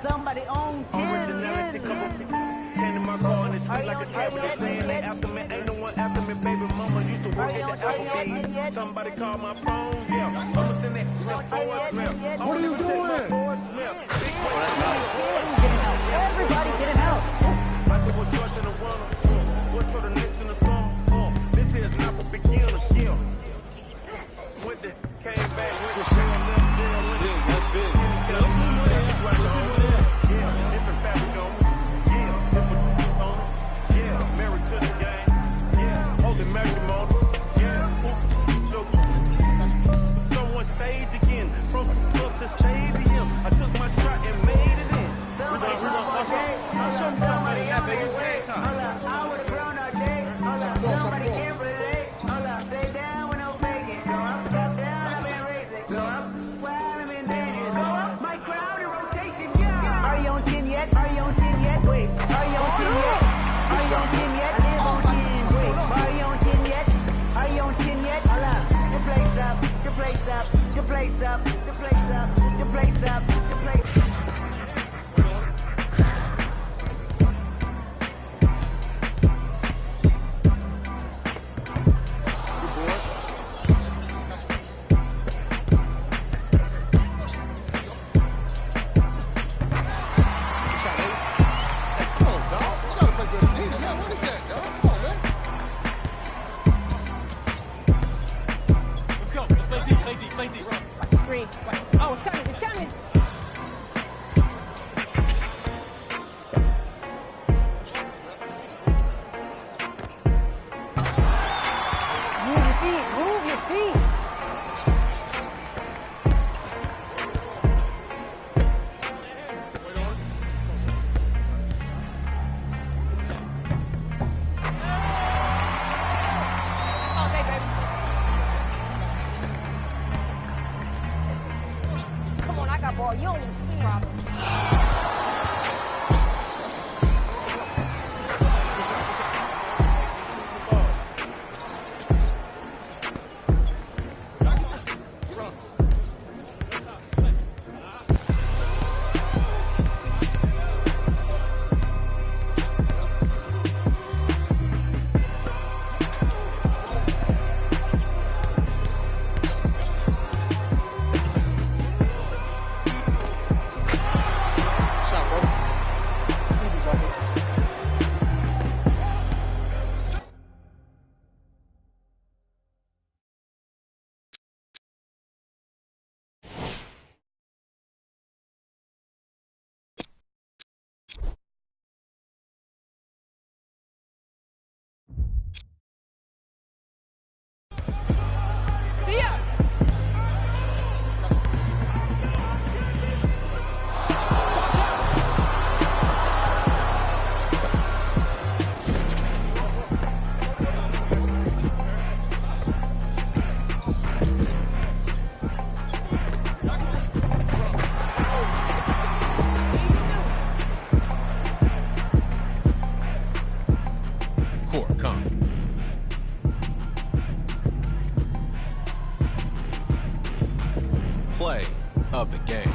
Somebody on originality, hand in my car and it's like a cat with a saying they after me. Ain't no one after me, baby mama used to work at the Applebee's. Somebody call my phone, yeah. I'ma send that forward left. What are you doing? Everybody getting help. Michael was George in the runner. What's for the Knicks in the summer? This is not for beginners, yeah. With the came back with the shit. That's big. Yeah, different fabric on me. Yeah, different on it. Yeah, married to the game. Yeah, holy matrimony. Yeah, place up, the place up, the place up, the place up. Oh, it's coming, it's coming. Move your feet, move your feet. Okay, baby. Come on, I got ball. You don't need to see problem. Play of the game.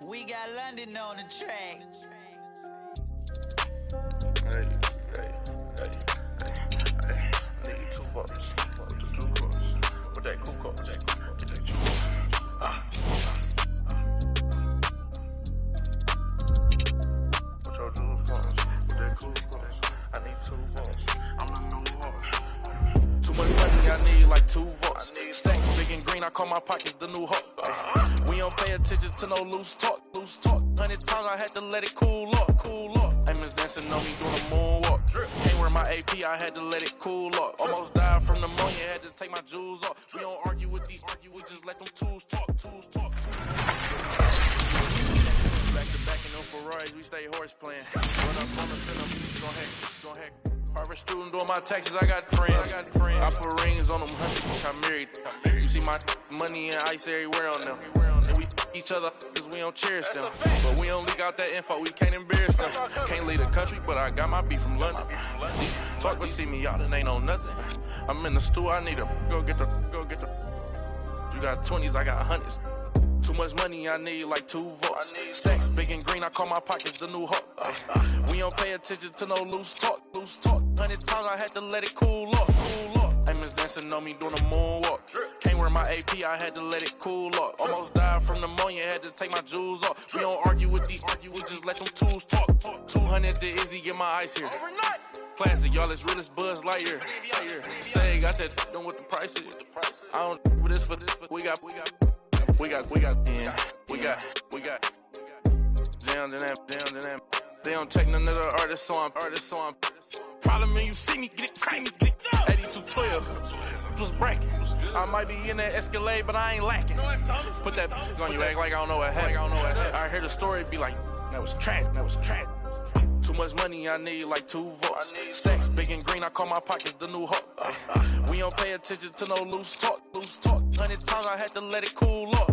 We got London on the track. Hey, I need 2 votes. With that cool card. With your juice cards. With that cool cards. I need 2 votes. I'm the new heart. Too much money, I need like 2 votes. Stacks big and green, I call my pockets the new hawk. We don't pay attention to no loose talk. 100 times I had to let it cool up. Amos dancing on me doing a moonwalk. Can't wear my AP, I had to let it cool up. Almost died from pneumonia, had to take my jewels off. We don't argue with these, we just let them tools talk. Back to back in them Ferraris, we stay horse playing. Run up on the center, gon' hack. Private student doing my taxes, I got friends. I put rings on them hundreds, I married. You see my money and ice everywhere on them. And we each other cause we don't cherish them. But we don't leak out that info, we can't embarrass them. Can't leave the country, but I got my beef from London. Talk but see me out and ain't on nothing. I'm in the stew, I need to go get the. You got 20s, I got hundreds. Too much money, I need like 2 votes. Stacks big and green, I call my pockets the new hawk. We don't pay attention to no loose talk. 100 times I had to let it cool up. Amos dancing on me doing a moonwalk. Can't wear my AP, I had to let it cool up. Almost died from pneumonia, had to take my jewels off. We don't argue with these, we just let them tools talk. 200 to Izzy, get my ice here. Plastic, y'all as real as Buzz Lightyear. Say, got that done with the price is. I don't with this for this. We got. Down to them. They don't check none of the artists, so I'm. Problem is you see me get it. 8212 was bracket. I might be in that Escalade, but I ain't lacking. Put that on you, act like I don't know what happened. I hear the story, be like, that was trash. Too much money, I need like 2 votes. Stacks big and green, I call my pockets the new hawk. We don't pay attention to no loose talk. 100 times I had to let it cool up.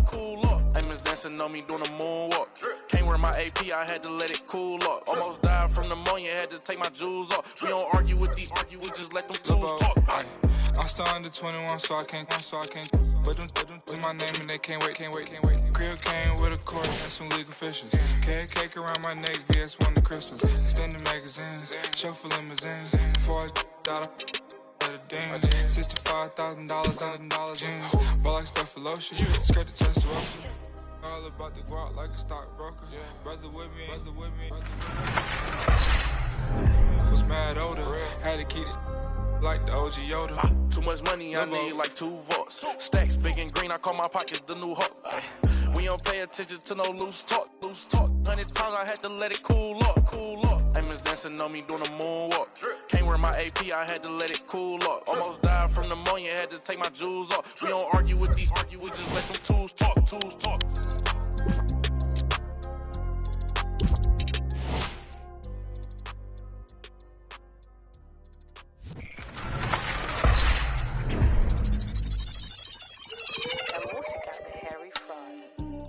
Amos dancing on me doing a moonwalk. Can't wear my AP, I had to let it cool up. Almost died from pneumonia, had to take my jewels off. We don't argue with these, we just let them tools talk. I'm still under 21, so I can't. But them my name and they can't wait. Crib came with a court and some legal officials. Cake around my neck, VS1 the crystals. Extended magazines, shuffle limousines. Before I $65,000 on jeans. Ball like stuff for lotion. Skirt the test up. All about the guap like a stockbroker. Brother with me. Was mad older. Had to keep it like the OG Yoda. Too much money, I need like 2 votes. Stacks big and green, I call my pockets the new hawk. We don't pay attention to no loose talk. 100 times I had to let it cool up. Amos dancing on me doing a moonwalk. Can't wear my AP, I had to let it cool up. Almost died from pneumonia, had to take my jewels off. We don't argue with these, we just let them tools talk.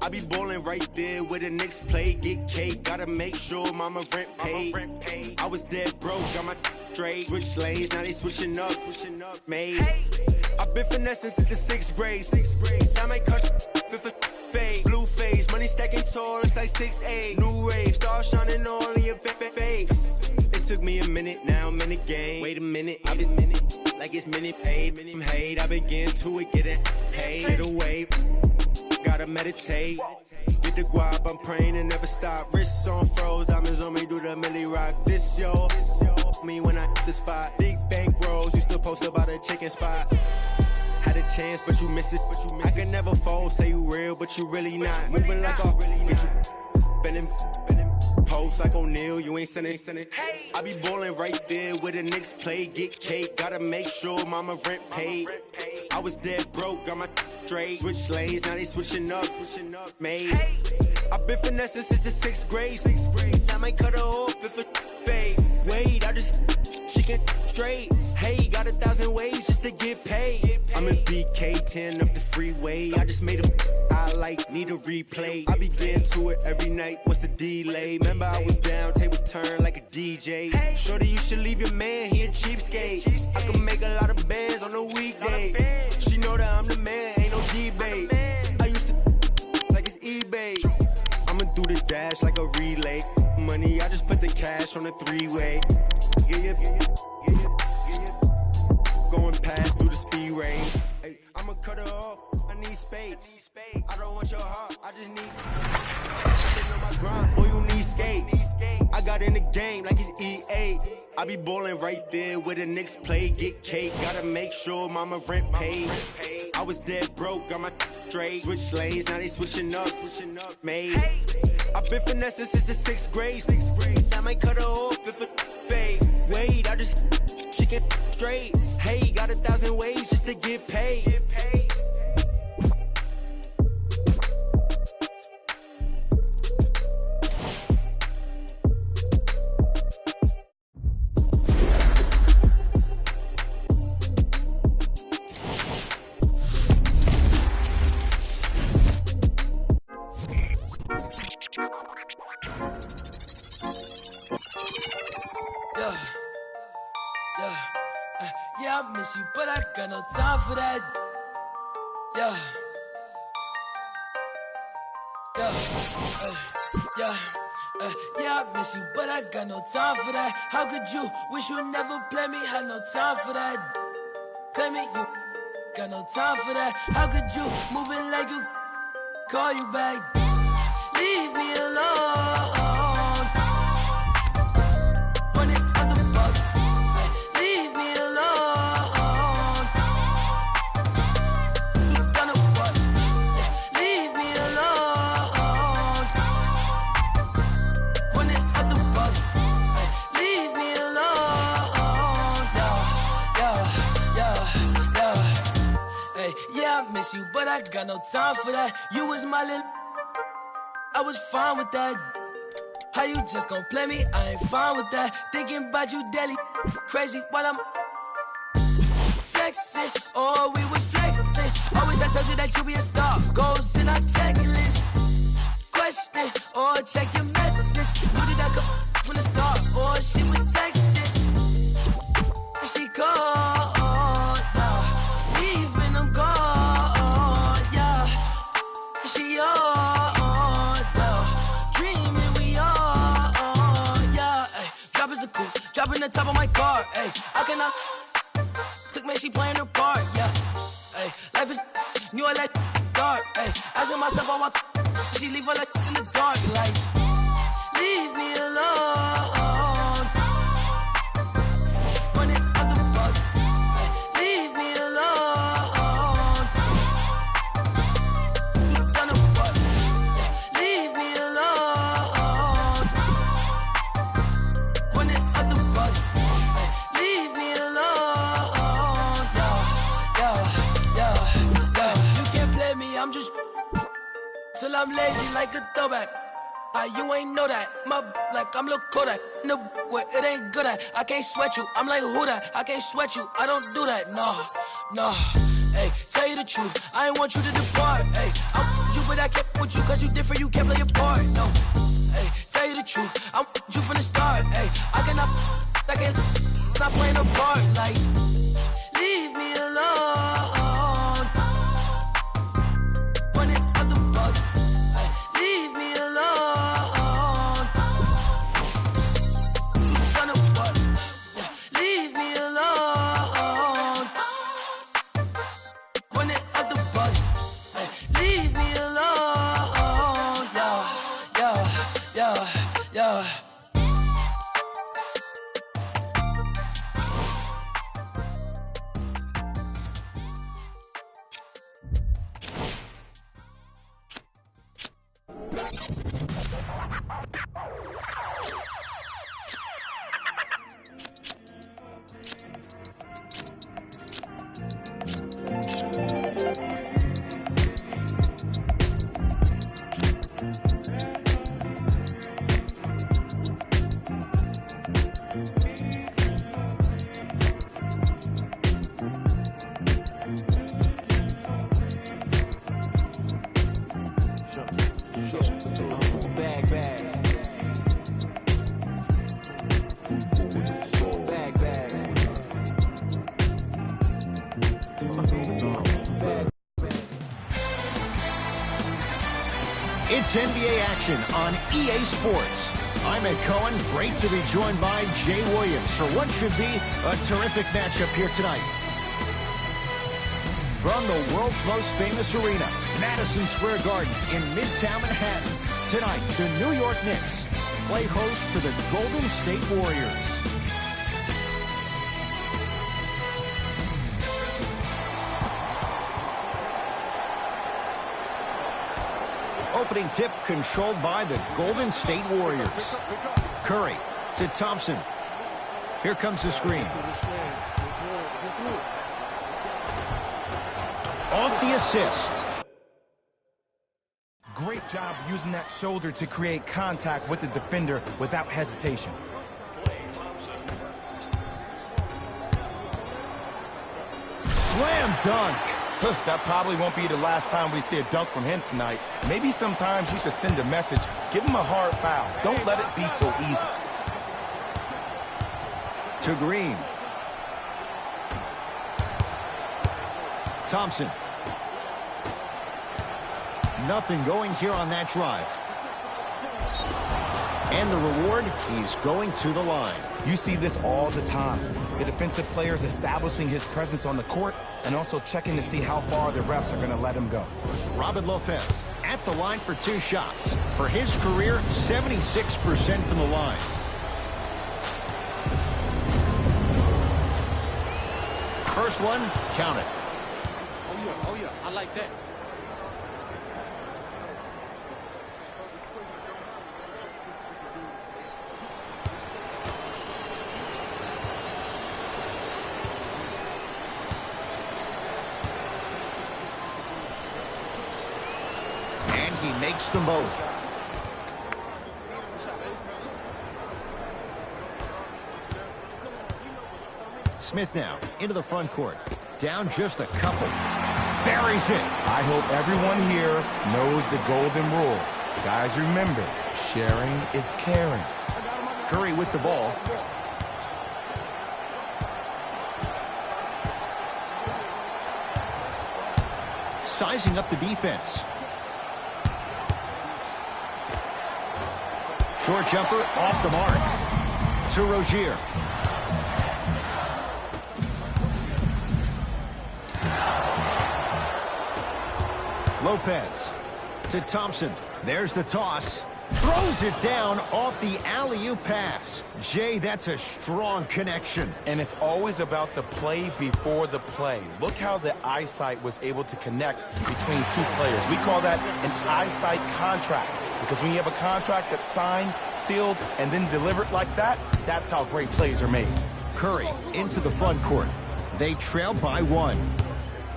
I be ballin' right there where the Knicks play. Get cake, gotta make sure mama rent paid. I was dead broke, got my straight. Switch lanes, now they switching up. Made. I've been finessing since the 6th grade. I might cut fifth fade. Blue face, money stacking tall, it's like 6'8". New wave, stars shining all in your face. It took me a minute, now I'm in the game. Wait a minute, I've been like it's minute paid. Hate, I begin to it, getting paid. Get away. Gotta meditate, get the guap, I'm praying and never stop. Wrists on froze, diamonds on me, do the milli rock. This yo, me when I hit the spot. Big bank rolls, used to post about a chicken spot. Had a chance, but you missed it. I can never fold, say you real, but you really not. Moving like a get you bending. Post like O'Neal, you ain't sending. I be ballin' right there where the Knicks play. Get cake, gotta make sure mama rent paid. I was dead broke, got my straight. Switch lanes, now they switching up. Made. I've been finessing since the 6th grade. I might cut her off if a fade. Wait, she can straight. Hey, got 1,000 ways just to get paid. I'm in BK10 up the freeway. I just made need a replay. I be getting to it every night, what's the delay? Remember I was down, tables turned like a DJ. Shorty, you should leave your man, he a cheapskate. I can make a lot of bands on a weekday. She know that I'm the man, ain't no debate. I used to like it's eBay. I'ma do the dash like a relay. Money, I just put the cash on the 3-way. Yeah. Going past through the speed range. Hey, I'ma cut her off, I need space. I don't want your heart, I just need sitting on my grind, boy, you need skates. I got in the game like it's EA. I be ballin' right there where the Knicks play. Get cake, gotta make sure mama rent paid. I was dead broke, got my straight. Switch lanes, now they switching up. Made. I've been finessing since the 6th grade. I might cut her off if a fade. Wait, she can straight. Hey, got 1,000 ways just to get paid. Yeah, I miss you, but I got no time for that. Yeah. Yeah, I miss you, but I got no time for that. How could you wish you never play me? Had no time for that. Play me, you got no time for that. How could you move it like you call you back? Leave me alone. Running out the box. Leave me alone. You gonna what? Leave me alone. Running out the box. Leave me alone. Hey, yeah, I miss you, but I got no time for that. You was my little, I was fine with that. How you just gon' play me? I ain't fine with that. Thinking about you daily, crazy while I'm flexing. Oh, we was flexing. Always I told you that you be a star. Goals in our checklist. Question or check your message. Knew that I could from the start. Or she was texting. She called. Leaving them gone. Yeah. She on. Dreaming we on. Yeah. Drop is a cool. Dropping the top of my car. Hey, I cannot. Took me, she playing her part. Yeah. Hey, life is new. I like dark. Hey, asking myself how I. She leave her like in the dark. Like, leave me alone. Running out the box. Hey, leave me alone. You gonna what? Leave me alone. Running out the box. Hey, leave me alone. Yeah. You can't play me. I'm just till I'm lazy like a throwback. You ain't know that. My like I'm Lil Kodak. No, where it ain't good at. I can't sweat you. I'm like who that? I can't sweat you. I don't do that. No. Hey, tell you the truth. I ain't want you to depart. Hey, I'm with you, but I kept with you cause you different. You can't play your part. No. Hey, tell you the truth. I'm with you from the start. Hey, I can't not playing a part. Like, leave me alone. Running out the box. Hey, leave me alone. You tryna what? Leave me alone. Running out the box. Hey, leave me alone. Yeah. It's NBA action on EA Sports. I'm Ed Cohen. Great to be joined by Jay Williams for what should be a terrific matchup here tonight. From the world's most famous arena, Madison Square Garden in Midtown Manhattan, tonight the New York Knicks play host to the Golden State Warriors. Opening tip controlled by the Golden State Warriors. Curry to Thompson. Here comes the screen. Off the assist. Great job using that shoulder to create contact with the defender without hesitation. Slam dunk. That probably won't be the last time we see a dunk from him tonight. Maybe sometimes you should send a message. Give him a hard foul. Don't let it be so easy. To Green. Thompson. Nothing going here on that drive. And the reward, he's going to the line. You see this all the time. The defensive players establishing his presence on the court and also checking to see how far the refs are going to let him go. Robin Lopez at the line for 2 shots. For his career, 76% from the line. First one, count it. Oh yeah, I like that. And he makes them both. Smith now into the front court. Down just a couple. Buries it. I hope everyone here knows the golden rule. Guys, remember, sharing is caring. Curry with the ball. Sizing up the defense. Short jumper off the mark. To Rozier. Lopez to Thompson. There's the toss. Throws it down off the alley-oop pass. Jay, that's a strong connection. And it's always about the play before the play. Look how the eyesight was able to connect between 2 players. We call that an eyesight contract. Because when you have a contract that's signed, sealed, and then delivered like that, that's how great plays are made. Curry into the front court. They trail by 1.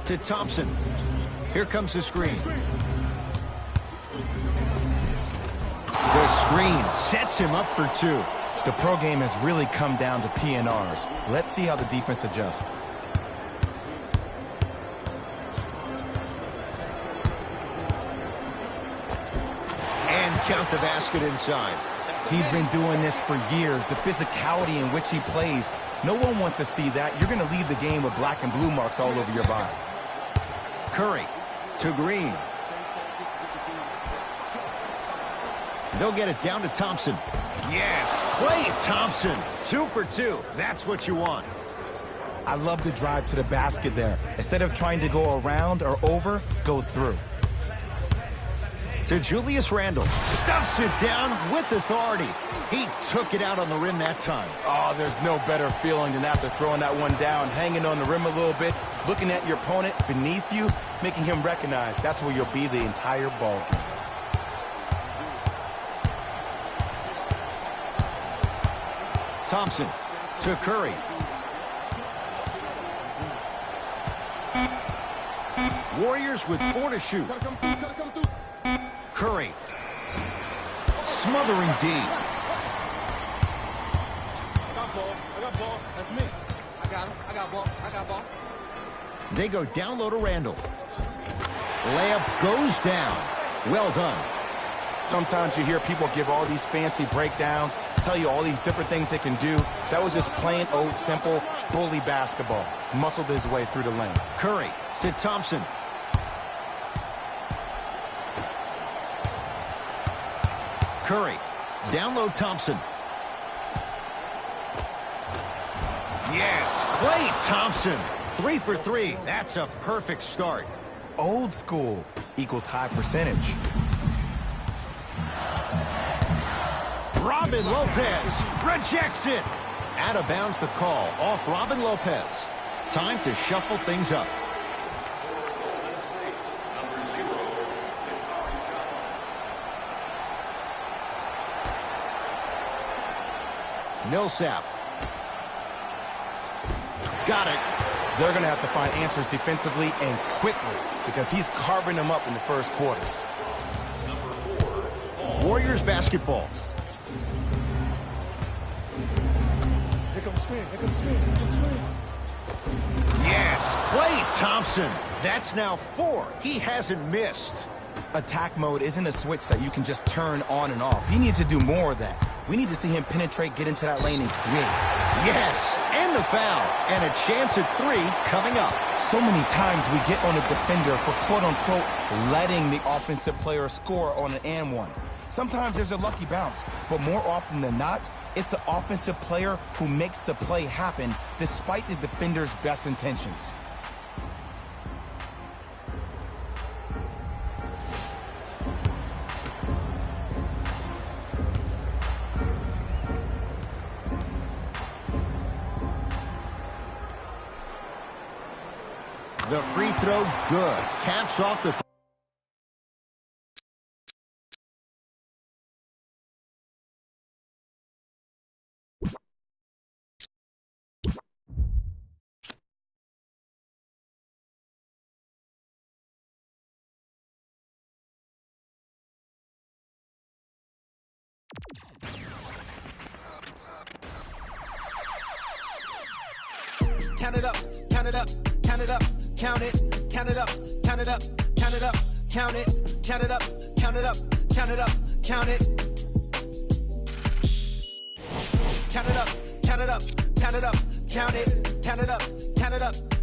To Thompson. Here comes the screen. The screen sets him up for 2. The pro game has really come down to PNRs. Let's see how the defense adjusts. And count the basket inside. He's been doing this for years. The physicality in which he plays. No one wants to see that. You're going to leave the game with black and blue marks all over your body. Curry to Green. They'll get it down to Thompson. Yes, Klay Thompson. 2 for 2. That's what you want. I love the drive to the basket there. Instead of trying to go around or over, go through. To Julius Randle. Stuffs it down with authority. He took it out on the rim that time. Oh, there's no better feeling than after throwing that one down, hanging on the rim a little bit, looking at your opponent beneath you, making him recognize that's where you'll be the entire ball game. Thompson to Curry. Warriors with 4 to shoot. Curry. Smothering D. I got ball. That's me. I got him. I got ball. They go down low to Randle. Layup goes down. Well done. Sometimes you hear people give all these fancy breakdowns, tell you all these different things they can do. That was just plain old simple bully basketball. Muscled his way through the lane. Curry to Thompson. Curry, down low Thompson. Yes, Klay Thompson. 3 for 3. That's a perfect start. Old school equals high percentage. Robin Lopez rejects it. Out of bounds the call off Robin Lopez. Time to shuffle things up. Millsap. Got it. They're going to have to find answers defensively and quickly because he's carving them up in the first quarter. Warriors basketball. Here comes screen. Here comes screen. Here comes screen. Yes, Klay Thompson. That's now 4. He hasn't missed. Attack mode isn't a switch that you can just turn on and off. He needs to do more of that. We need to see him penetrate, get into that lane, and create. Yes, and the foul. And a chance at 3 coming up. So many times we get on a defender for quote-unquote letting the offensive player score on an and one. Sometimes there's a lucky bounce, but more often than not, it's the offensive player who makes the play happen despite the defender's best intentions. The free throw, good. Caps off the... Count it up, count it up, count it up, count it, count it up, count it up, count it up, count it, count it up, count it up, count it up, count it. Count it up, count it up, count it up, count it, count it up, count it up.